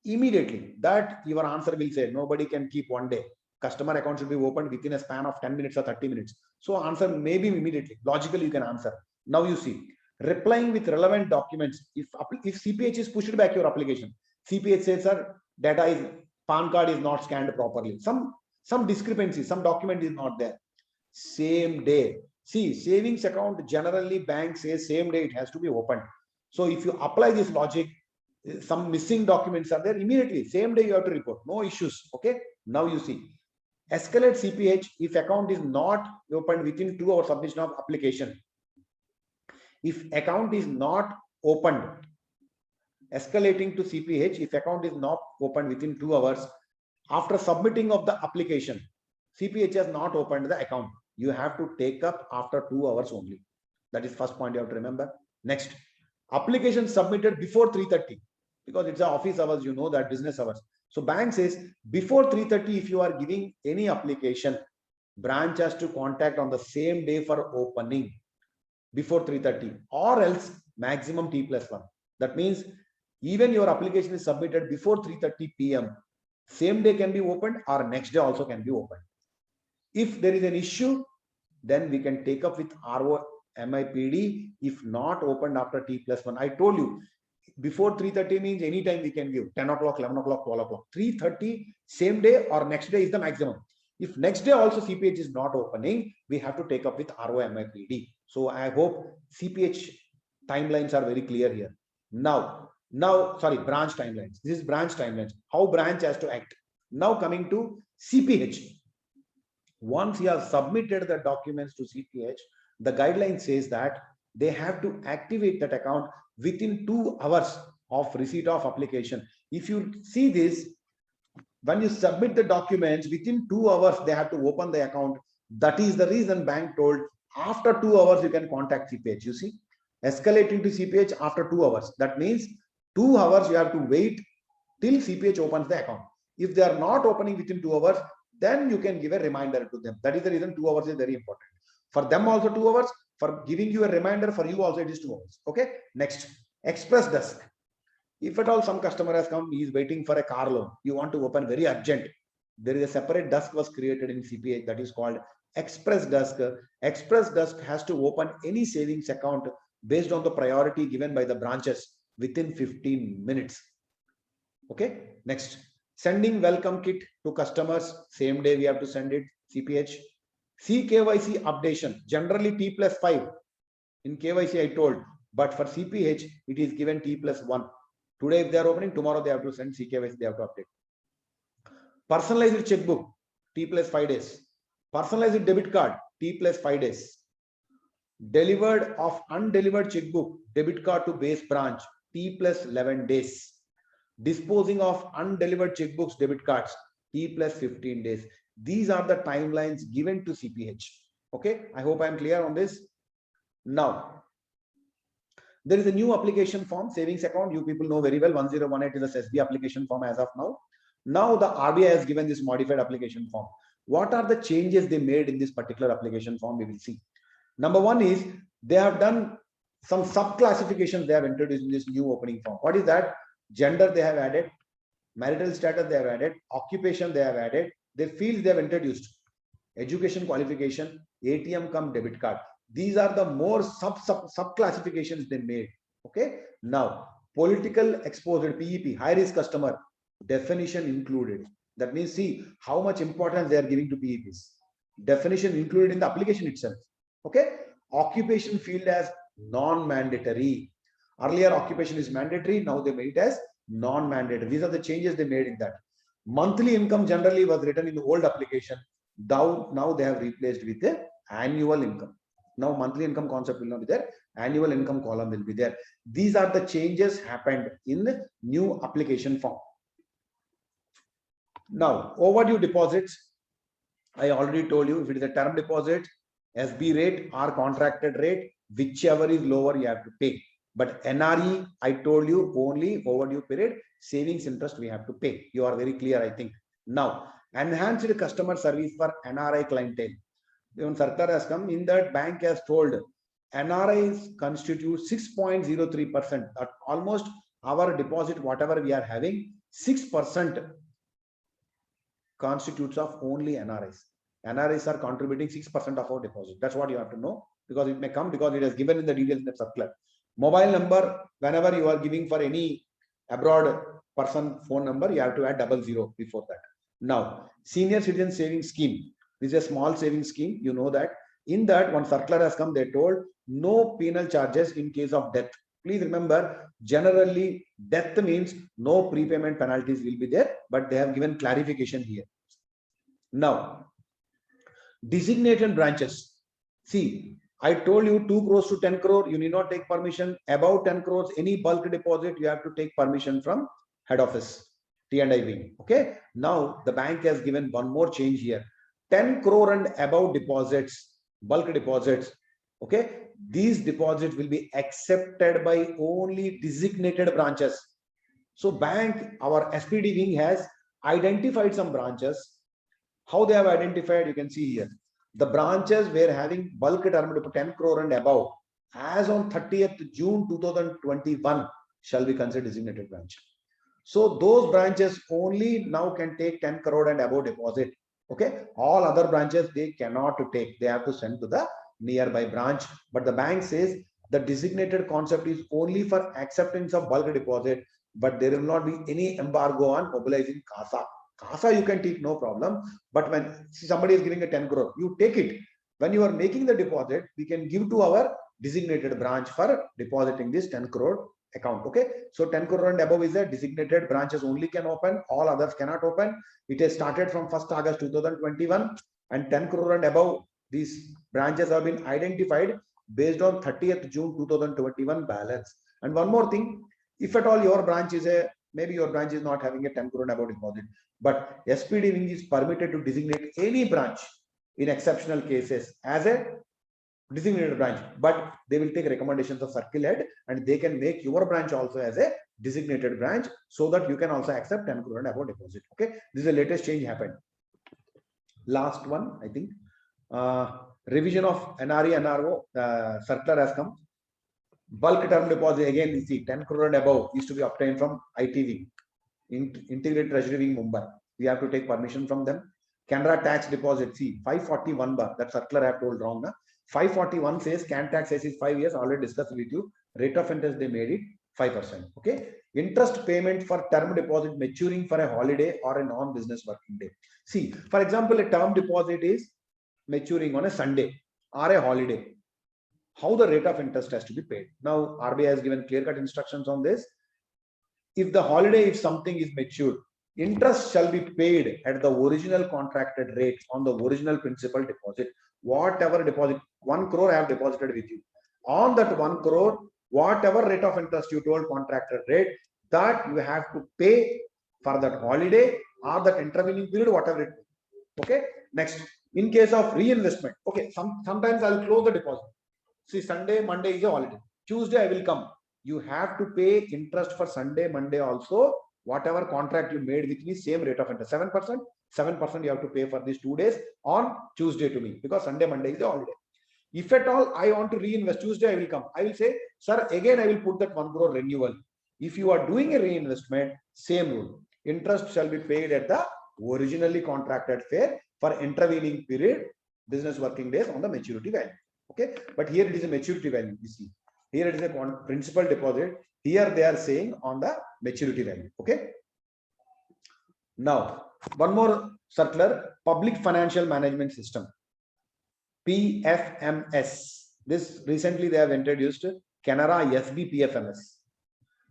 immediately, that your answer will say nobody can keep one day. Customer account should be opened within a span of 10 minutes or 30 minutes. So answer maybe immediately. Logically, you can answer. Now you see, replying with relevant documents. If CPH is pushed back your application, CPH says, sir, data is PAN card is not scanned properly. Some discrepancy, some document is not there. Same day. See, savings account generally bank says same day it has to be opened. So if you apply this logic, some missing documents are there, immediately same day you have to report. No issues. Okay. Now you see, escalate CPH if account is not opened within 2 hours submission of application. If account is not opened, escalating to CPH if account is not opened within 2 hours after submitting of the application. CPH has not opened the account. You have to take up after 2 hours only. That is first point you have to remember. Next, application submitted before 3:30 because it's office hours, you know that, business hours. So bank says before 3:30 if you are giving any application, branch has to contact on the same day for opening before 3:30 or else maximum T+1. That means even your application is submitted before 3:30 p.m. same day can be opened or next day also can be opened. If there is an issue, then we can take up with RO MIPD if not opened after T+1. I told you before 3:30 means anytime we can give 10 o'clock, 11 o'clock, 12 o'clock. 3:30 same day or next day is the maximum. If next day also CPH is not opening, we have to take up with RO MIPD. So I hope CPH timelines are very clear here. Now, sorry, branch timelines. This is branch timelines. How branch has to act. Now coming to CPH. Once you have submitted the documents to CPH, the guideline says that they have to activate that account within 2 hours of receipt of application. If you see this, when you submit the documents within 2 hours, they have to open the account. That is the reason bank told after 2 hours, you can contact CPH. You see, escalating to CPH after 2 hours. That means 2 hours you have to wait till CPH opens the account. If they are not opening within 2 hours, then you can give a reminder to them. That is the reason 2 hours is very important. For them also 2 hours, for giving you a reminder, for you also it is 2 hours. Okay. Next, express desk. If at all some customer has come, he is waiting for a car loan, you want to open very urgent, there is a separate desk was created in CPH that is called express desk. Express desk has to open any savings account based on the priority given by the branches within 15 minutes. Okay. Next, sending welcome kit to customers. Same day we have to send it. CPH. CKYC updation. Generally T+5. In KYC I told, but for CPH it is given T+1. Today if they are opening, tomorrow they have to send CKYC, they have to update. Personalized checkbook, T+5 days. Personalized debit card, T+5 days. Delivered of undelivered checkbook, debit card to base branch, T+11 days. Disposing of undelivered checkbooks, debit cards, T+15 days. These are the timelines given to CPH. Okay, I hope I am clear on this. Now, there is a new application form, savings account. You people know very well, 1018 is a SB application form as of now. Now the RBI has given this modified application form. What are the changes they made in this particular application form? We will see. Number one is they have done some sub-classifications they have introduced in this new opening form. What is that? Gender they have added, marital status they have added, occupation they have added, their fields they have introduced, education qualification, ATM cum debit card. These are the more sub classifications they made. Okay. Now, political exposure, PEP, high risk customer, definition included. That means see how much importance they are giving to PEPs. Definition included in the application itself. Okay. Occupation field as non-mandatory. Earlier occupation is mandatory. Now they made it as non-mandatory. These are the changes they made in that. Monthly income generally was written in the old application. Now they have replaced with the annual income. Now monthly income concept will not be there. Annual income column will be there. These are the changes happened in the new application form. Now, overdue deposits. I already told you, if it is a term deposit, SB rate or contracted rate, whichever is lower, you have to pay. But NRE, I told you, only overdue period, savings interest we have to pay. You are very clear, I think. Now, enhanced customer service for NRI clientele. Even Sarkar has come in that bank has told NRIs constitute 6.03%. Almost our deposit, whatever we are having, 6% constitutes of only NRIs. NRIs are contributing 6% of our deposit. That's what you have to know, because it may come because it is given in the details in the circular. Mobile number, whenever you are giving for any abroad person phone number, you have to add 00 before that. Now, senior citizen savings scheme. This is a small savings scheme. You know that. In that, one circular has come, they told no penal charges in case of death. Please remember, generally death means no prepayment penalties will be there, but they have given clarification here. Now, designated branches. See, I told you 2 crores to 10 crore, you need not take permission. About 10 crores, any bulk deposit, you have to take permission from head office, T&I wing. Okay. Now, the bank has given one more change here. 10 crore and above deposits, bulk deposits. Okay. These deposits will be accepted by only designated branches. So bank, our SPD wing has identified some branches. How they have identified, you can see here. The branches were having bulk term deposit 10 crore and above, as on 30th June 2021, shall be considered designated branch. So those branches only now can take 10 crore and above deposit. Okay. All other branches, they cannot take. They have to send to the nearby branch. But the bank says the designated concept is only for acceptance of bulk deposit, but there will not be any embargo on mobilizing CASA. CASA you can take, no problem. But when somebody is giving a 10 crore, you take it. When you are making the deposit, we can give to our designated branch for depositing this 10 crore account. Okay. So 10 crore and above is a designated branches only can open. All others cannot open. It has started from 1st August 2021, and 10 crore and above, these branches have been identified based on 30th June 2021 balance. And one more thing, if at all your branch is maybe your branch is not having a 10 crore and above deposit, but SPD wing is permitted to designate any branch in exceptional cases as a designated branch, but they will take recommendations of circle head, and they can make your branch also as a designated branch, so that you can also accept 10 crore and above deposit. Okay, this is the latest change happened. Last one, I think, revision of NRE NRO circular has come. Bulk term deposit, again you see 10 crore and above is to be obtained from IT wing, Integrated Treasury Wing, Mumbai. We have to take permission from them. Canara tax deposit, see 541 bar, that circular I have told wrong. 541 says can tax says is 5 years, already discussed with you. Rate of interest they made it 5%. Okay. Interest payment for term deposit maturing for a holiday or a non-business working day. See, for example, a term deposit is maturing on a Sunday or a holiday. How the rate of interest has to be paid. Now, RBI has given clear-cut instructions on this. If the holiday, if something is matured, interest shall be paid at the original contracted rate on the original principal deposit. Whatever deposit, 1 crore I have deposited with you. On that 1 crore, whatever rate of interest you told contracted rate, that you have to pay for that holiday or that intervening period, whatever it is. Okay. Next, in case of reinvestment, okay, sometimes I'll close the deposit. See, Sunday, Monday is a holiday. Tuesday I will come. You have to pay interest for Sunday, Monday also. Whatever contract you made with me, same rate of interest, 7%. 7% you have to pay for these 2 days on Tuesday to me, because Sunday, Monday is a holiday. If at all I want to reinvest, Tuesday I will come. I will say, sir, again I will put that 1 crore renewal. If you are doing a reinvestment, same rule. Interest shall be paid at the originally contracted fare for intervening period, business working days on the maturity value. Okay, but here it is a maturity value. You see, here it is a principal deposit. Here they are saying on the maturity value. Okay. Now, one more circular, Public Financial Management System, PFMS. This recently they have introduced Canara SB PFMS.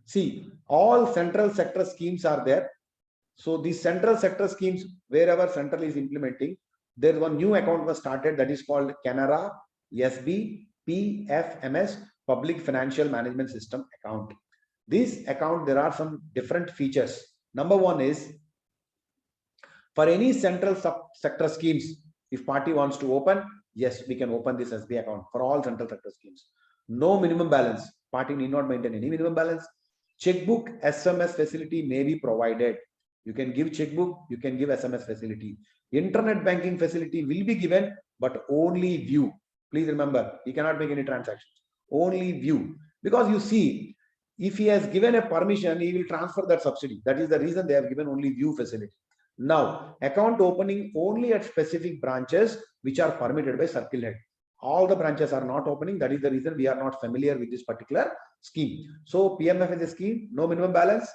See, all central sector schemes are there. So these central sector schemes, wherever central is implementing, there is one new account was started that is called Canara SB PFMS, Public Financial Management System account. This account, there are some different features. Number one is, for any central sector schemes, if party wants to open, yes, we can open this SB account for all central sector schemes. No minimum balance. Party need not maintain any minimum balance. Checkbook SMS facility may be provided. You can give checkbook, you can give SMS facility. Internet banking facility will be given, but only view. Please remember, he cannot make any transactions. Only view. Because you see, if he has given a permission, he will transfer that subsidy. That is the reason they have given only view facility. Now, account opening only at specific branches which are permitted by circle head. All the branches are not opening. That is the reason we are not familiar with this particular scheme. So PMF is a scheme, no minimum balance.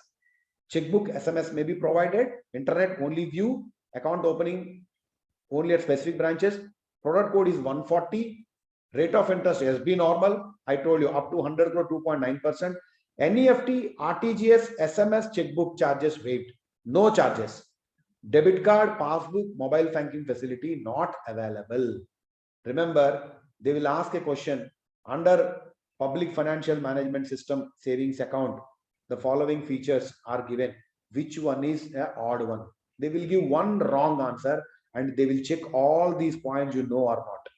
Checkbook SMS may be provided. Internet only view. Account opening only at specific branches. Product code is 140. Rate of interest SB normal. I told you up to 100 crore 2.9%. NEFT, RTGS, SMS, checkbook charges waived. No charges. Debit card, passbook, mobile banking facility not available. Remember, they will ask a question under Public Financial Management System savings account. The following features are given. Which one is an odd one? They will give one wrong answer and they will check all these points you know or not.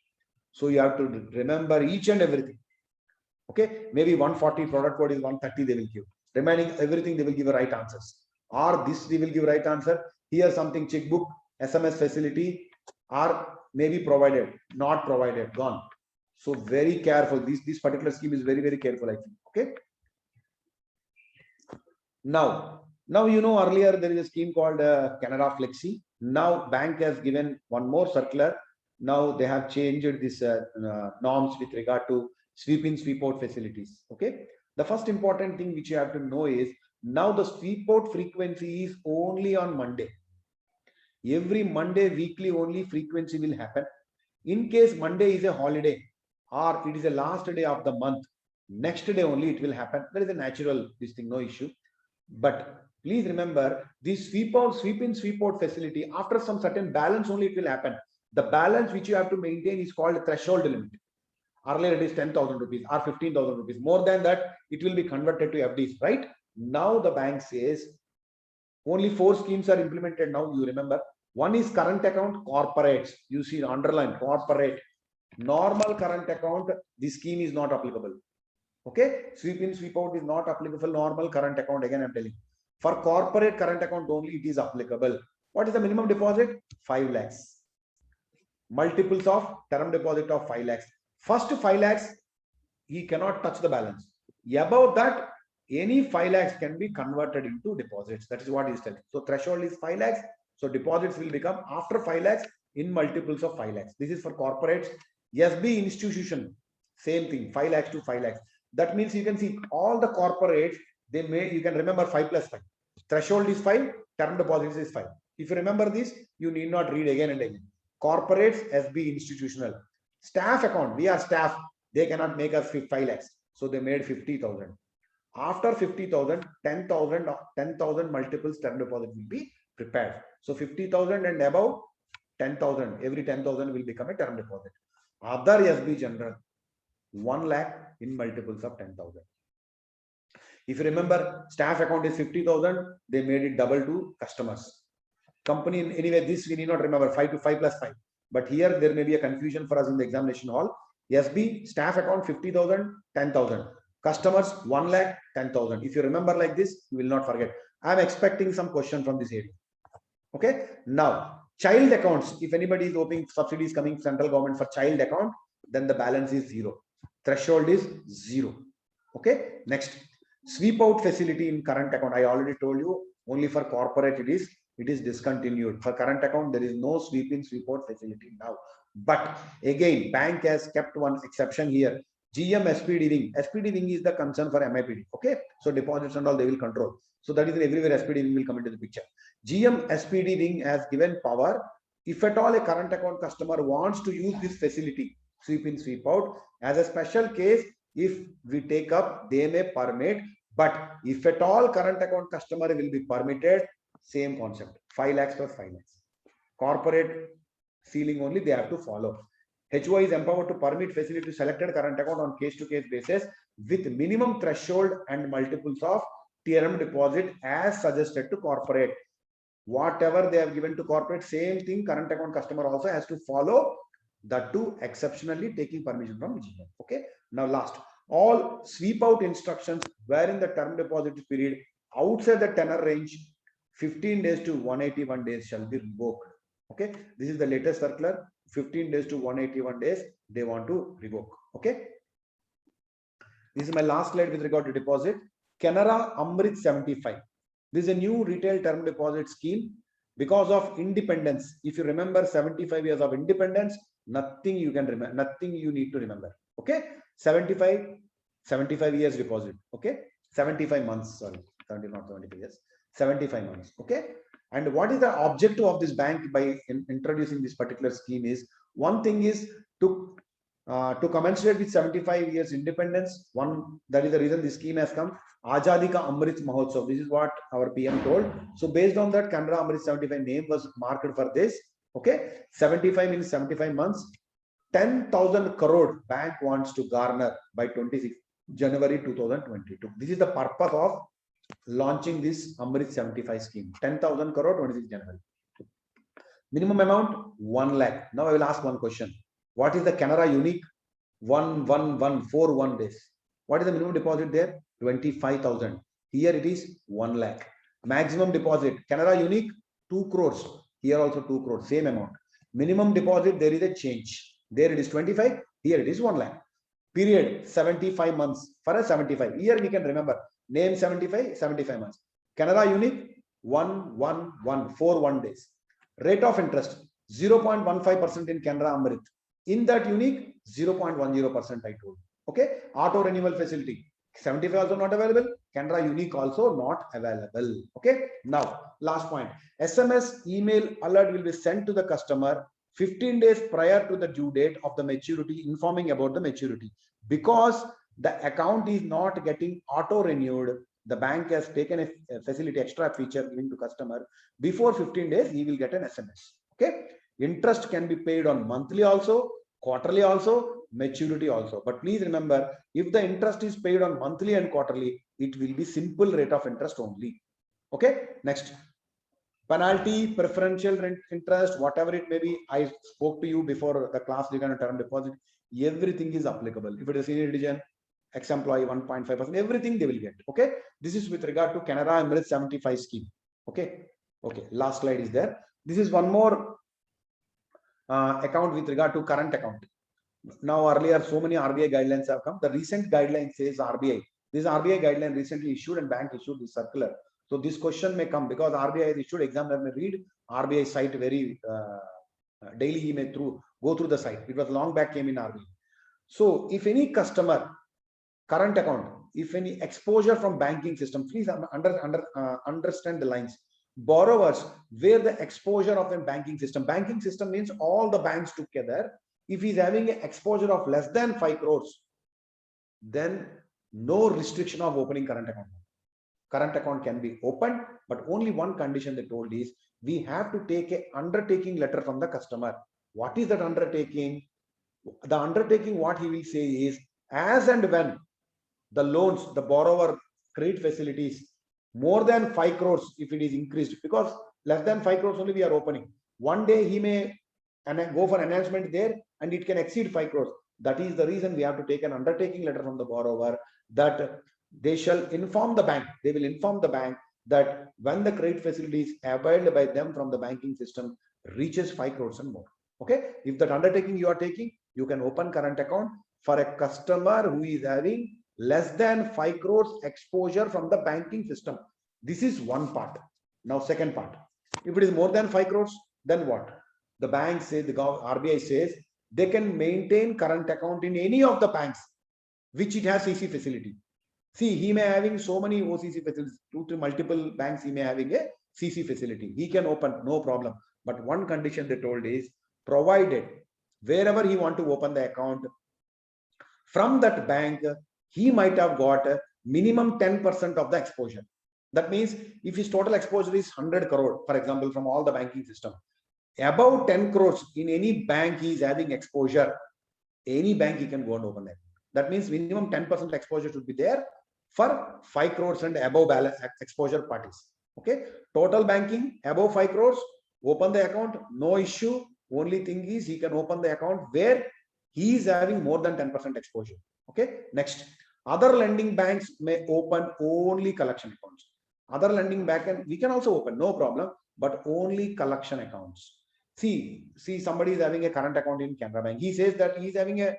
So you have to remember each and everything. Okay, maybe 140 product code is 130 they will give. Remaining everything they will give a right answers. Or this they will give right answer. Here something checkbook, SMS facility are maybe provided, not provided, gone. So very careful. This particular scheme is very, very careful, I think. Okay. Now you know earlier there is a scheme called Canada Flexi. Now bank has given one more circular. Now they have changed this norms with regard to sweep in, sweep out facilities. Okay. The first important thing which you have to know is now the sweep out frequency is only on Monday. Every Monday weekly only frequency will happen. In case Monday is a holiday or it is the last day of the month, next day only it will happen. There is a natural this thing, no issue. But please remember this sweep out, sweep in, sweep out facility after some certain balance only it will happen. The balance which you have to maintain is called a threshold limit. Earlier it is 10,000 rupees or 15,000 rupees. More than that, it will be converted to FDs, right? Now the bank says only 4 schemes are implemented now, you remember. One is current account, corporates. You see underline corporate. Normal current account, this scheme is not applicable. Okay, sweep in, sweep out is not applicable. Normal current account, again I'm telling. For corporate current account only, it is applicable. What is the minimum deposit? 5 lakhs. Multiples of term deposit of 5 lakhs. First 5 lakhs, he cannot touch the balance. Above that, any 5 lakhs can be converted into deposits. That is what he is telling. So threshold is 5 lakhs. So deposits will become after 5 lakhs in multiples of 5 lakhs. This is for corporates. SB institution, same thing, 5 lakhs to 5 lakhs. That means you can see all the corporates, they may, you can remember 5 plus 5. Threshold is 5, term deposits is 5. If you remember this, you need not read again and again. Corporates, SB institutional. Staff account, we are staff, they cannot make us 5 lakhs. So they made 50,000. After 50,000, 10,000 multiples term deposit will be prepared. So 50,000 and above 10,000, every 10,000 will become a term deposit. Other SB general, 1 lakh in multiples of 10,000. If you remember, staff account is 50,000, they made it double to customers. Company, anyway, this we need not remember, 5 to 5 plus 5. But here there may be a confusion for us in the examination hall. SB, staff account 50,000, 10,000. Customers 1 lakh, 10,000. If you remember like this, you will not forget. I am expecting some question from this area. Okay. Now, child accounts. If anybody is opening subsidies coming central government for child account, then the balance is 0. Threshold is 0. Okay. Next, sweep out facility in current account. I already told you only for corporate it is discontinued. For current account, there is no sweep in, sweep out facility now. But again, bank has kept one exception here. GM SPD wing. SPD wing is the concern for MIPD. Okay. So deposits and all they will control. So that is everywhere SPD wing will come into the picture. GM SPD wing has given power. If at all a current account customer wants to use this facility, sweep in, sweep out, as a special case, if we take up, they may permit. But if at all current account customer will be permitted, same concept, 5 lakhs plus 5 lakhs. Corporate ceiling only they have to follow. HO is empowered to permit facility to selected current account on case-to-case basis with minimum threshold and multiples of term deposit as suggested to corporate. Whatever they have given to corporate, same thing current account customer also has to follow, that too exceptionally taking permission from VGM. Okay. Now last, all sweep out instructions wherein the term deposit period outside the tenor range 15 days to 181 days shall be revoked. Okay. This is the latest circular. 15 days to 181 days they want to revoke. Okay. This is my last slide with regard to deposit. Canara Amrit 75. This is a new retail term deposit scheme because of independence. If you remember 75 years of independence, nothing you can remember, nothing you need to remember. Okay. 75 years deposit. Okay. 75 months, sorry, 70, not 75 years, 75 months. Okay. And what is the objective of this bank by introducing this particular scheme is, one thing is to commensurate with 75 years independence. One, that is the reason this scheme has come. Azadi Ka Amrit Mahotsav. This is what our PM told. So based on that, Canara Amrit 75 name was marked for this. Okay. 75 means 75 months. 10,000 crore bank wants to garner by 26 January 2022. This is the purpose of launching this Amrit 75 scheme. 10,000 crore 26 January. Minimum amount 1 lakh. Now I will ask one question. What is the Canara unique? 11141 days. What is the minimum deposit there? 25,000. Here it is 1 lakh. Maximum deposit Canara unique 2 crores. Here also 2 crores. Same amount. Minimum deposit, there is a change. There it is 25. Here it is 1 lakh. Period 75 months for a 75. Here we can remember name 75 months. Canara unique 11141 days. Rate of interest 0.15% in Canara Amrit. In that unique 0.10% I told. Okay. Auto renewal facility 75 also not available. Canara unique also not available. Okay. Now last point. SMS email alert will be sent to the customer 15 days prior to the due date of the maturity, informing about the maturity. Because the account is not getting auto renewed, the bank has taken a facility extra feature given to customer. Before 15 days, he will get an SMS. Okay. Interest can be paid on monthly also, quarterly also, maturity also. But please remember, if the interest is paid on monthly and quarterly, it will be simple rate of interest only. Okay. Next. Penalty, preferential rent interest, whatever it may be, I spoke to you before the class regarding term deposit. Everything is applicable. If it is senior citizen, ex-employee 1.5%, everything they will get. Okay. This is with regard to Canara Amrit 75 scheme. Okay. Okay. Last slide is there. This is one more account with regard to current account. Now earlier, so many RBI guidelines have come. The recent guideline says RBI. This RBI guideline recently issued and bank issued this circular. So this question may come because RBI has issued, examiner may read RBI site very daily. He may go through the site. It was long back came in RBI. So if any customer current account, if any exposure from banking system, please understand the lines. Borrowers where the exposure of a banking system means all the banks together. If he's having an exposure of less than 5 crores, then no restriction of opening current account. Current account can be opened, but only one condition they told is we have to take an undertaking letter from the customer. What is that undertaking? The undertaking, what he will say is, as and when the loans, the borrower credit facilities, more than 5 crores, if it is increased, because less than 5 crores only we are opening. One day he may go for enhancement there and it can exceed 5 crores. That is the reason we have to take an undertaking letter from the borrower that they shall inform the bank. They will inform the bank that when the credit facilities availed by them from the banking system reaches 5 crores and more. Okay. If that undertaking you are taking, you can open current account for a customer who is having less than 5 crores exposure from the banking system. This is one part. Now, second part. If it is more than 5 crores, then what? The bank says, the RBI says, they can maintain current account in any of the banks which it has CC facility. See, he may having so many OCC facilities, 2 to multiple banks, he may having a CC facility. He can open, no problem. But one condition they told is, provided wherever he want to open the account, from that bank, he might have got a minimum 10% of the exposure. That means if his total exposure is 100 crore, for example, from all the banking system, above 10 crores in any bank he is having exposure, any bank he can go and open that. That means minimum 10% exposure should be there for 5 crores and above balance exposure parties. Okay, total banking above 5 crores, open the account, no issue. Only thing is he can open the account where he is having more than 10% exposure. Okay, next, other lending banks may open only collection accounts. Other lending bank, and we can also open, no problem, but only collection accounts. See, somebody is having a current account in Canara Bank. He says that he is having a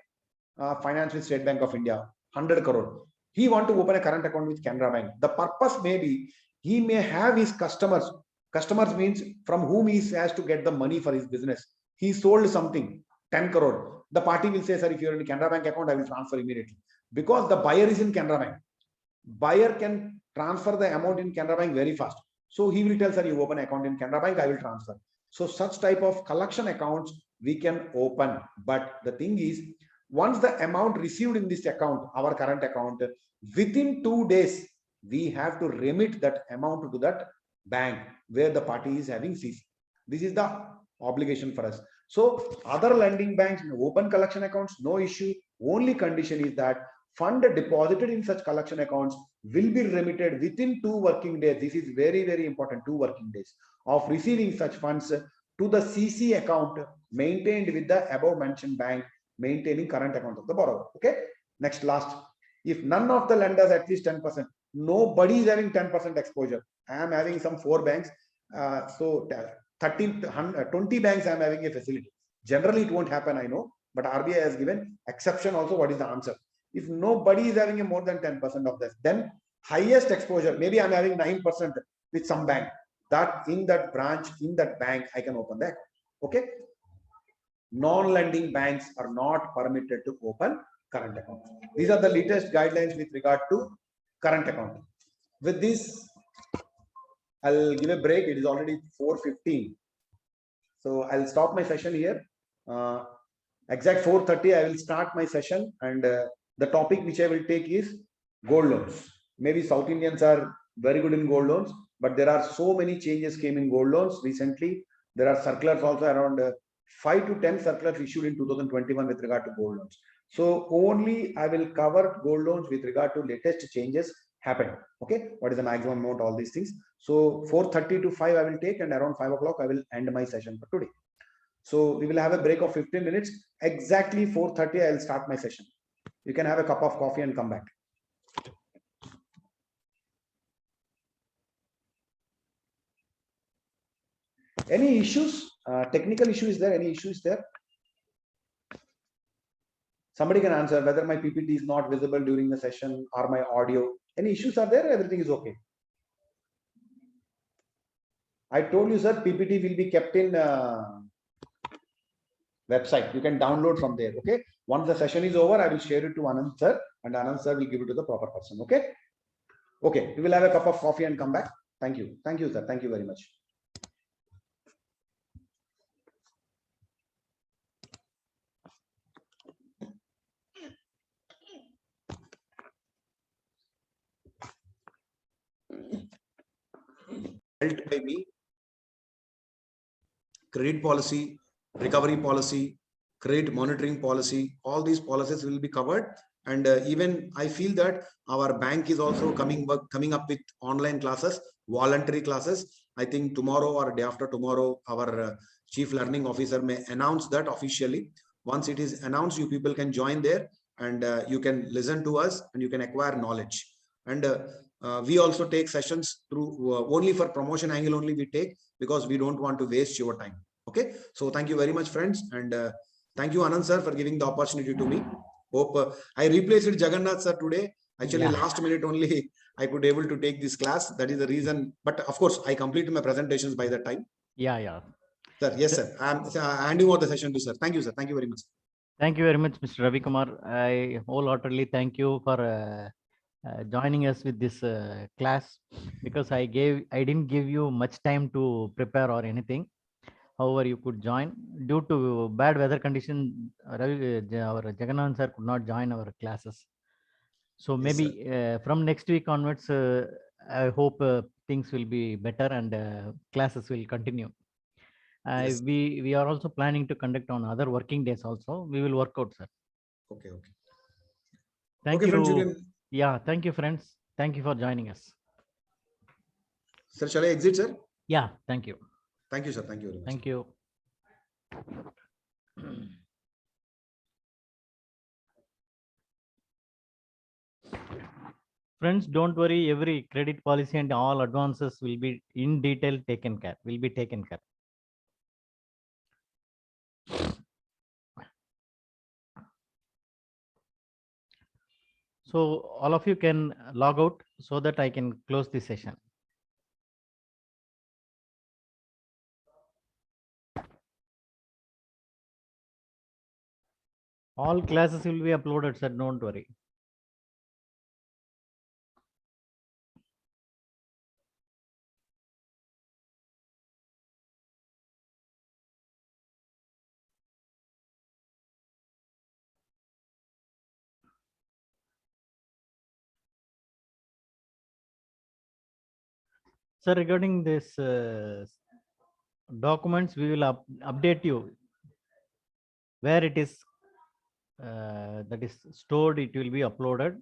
finance with State Bank of India, 100 crore. He want to open a current account with Canara Bank. The purpose may be he may have his customers. Customers means from whom he has to get the money for his business. He sold something, 10 crore. The party will say, sir, if you're in a Canara Bank account, I will transfer immediately. Because the buyer is in Canara Bank. Buyer can transfer the amount in Canara Bank very fast. So he will tell, sir, you open an account in Canara Bank, I will transfer. So such type of collection accounts we can open. But the thing is, once the amount received in this account, our current account, within 2 days, we have to remit that amount to that bank where the party is having CC. This is the obligation for us. So other lending banks open collection accounts, no issue. Only condition is that fund deposited in such collection accounts will be remitted within 2 working days. This is very, very important, 2 working days of receiving such funds to the CC account maintained with the above mentioned bank maintaining current account of the borrower. Okay. Next, last, if none of the lenders at least 10%, nobody is having 10% exposure. I am having some 4 banks. So 20 banks I am having a facility. Generally, it won't happen, I know, but RBI has given exception also. What is the answer? If nobody is having a more than 10% of this, then highest exposure, maybe I'm having 9% with some bank, that in that branch, in that bank, I can open the account. Okay. Non-lending banks are not permitted to open current account. These are the latest guidelines with regard to current account. With this, I'll give a break. It is already 4:15. So I'll stop my session here. Exact 4:30, I will start my session, and the topic which I will take is gold loans. Maybe South Indians are very good in gold loans, but there are so many changes came in gold loans recently. There are circulars also around 5 to 10 circulars issued in 2021 with regard to gold loans. So only I will cover gold loans with regard to latest changes happened. Okay, what is the maximum amount, all these things. So 4:30 to 5 I will take, and around 5 o'clock I will end my session for today. So we will have a break of 15 minutes. Exactly 4:30 I will start my session. You can have a cup of coffee and come back. Any issues? Technical issue is there? Any issues there? Somebody can answer whether my PPT is not visible during the session or my audio. Any issues are there? Everything is okay. I told you, sir, PPT will be kept in website. You can download from there. Okay. Once the session is over, I will share it to Anand sir, and Anand sir will give it to the proper person. Okay. Okay. We will have a cup of coffee and come back. Thank you. Thank you, sir. Thank you very much. Held by me, credit policy, recovery policy, credit monitoring policy, all these policies will be covered. And even I feel that our bank is also coming up with online classes, voluntary classes. I think tomorrow or day after tomorrow, our chief learning officer may announce that officially. Once it is announced, you people can join there, and you can listen to us and you can acquire knowledge. And we also take sessions through only for promotion angle only we take, because we don't want to waste your time. Okay. So thank you very much, friends. And thank you, Anand sir, for giving the opportunity to me. Hope I replaced Jagannath sir today. Actually, last minute only I could able to take this class. That is the reason. But of course, I completed my presentations by that time. Yeah. Sir, yes, sir. I'm handing over the session to sir. Thank you, sir. Thank you very much. Thank you very much, Mr. Ravi Kumar. I wholeheartedly thank you for joining us with this class, because I didn't give you much time to prepare or anything. However, you could join. Due to bad weather condition, our Jagannath sir could not join our classes. So maybe from next week onwards, I hope things will be better and classes will continue. Yes. We are also planning to conduct on other working days also. We will work out, sir. Okay. Okay. Thank Okay, friend you. Julian. Yeah, thank you, friends. Thank you for joining us. Sir, shall I exit, sir? Yeah, thank you. Thank you, sir. Thank you very much. Thank you. Friends, don't worry. Every credit policy and all advances will be in detail taken care. Will be taken care. So all of you can log out so that I can close the session. All classes will be uploaded, sir. Don't worry. Sir, regarding this documents, we will update you where it is that is stored. It will be uploaded.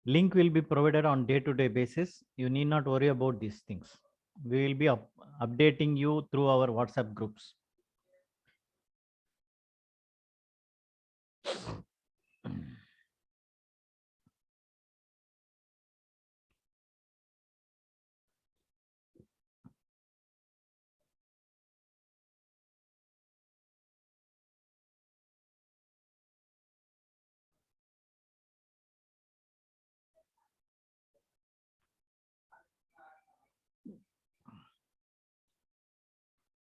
Link will be provided on day-to-day basis. You need not worry about these things. We will be updating you through our WhatsApp groups.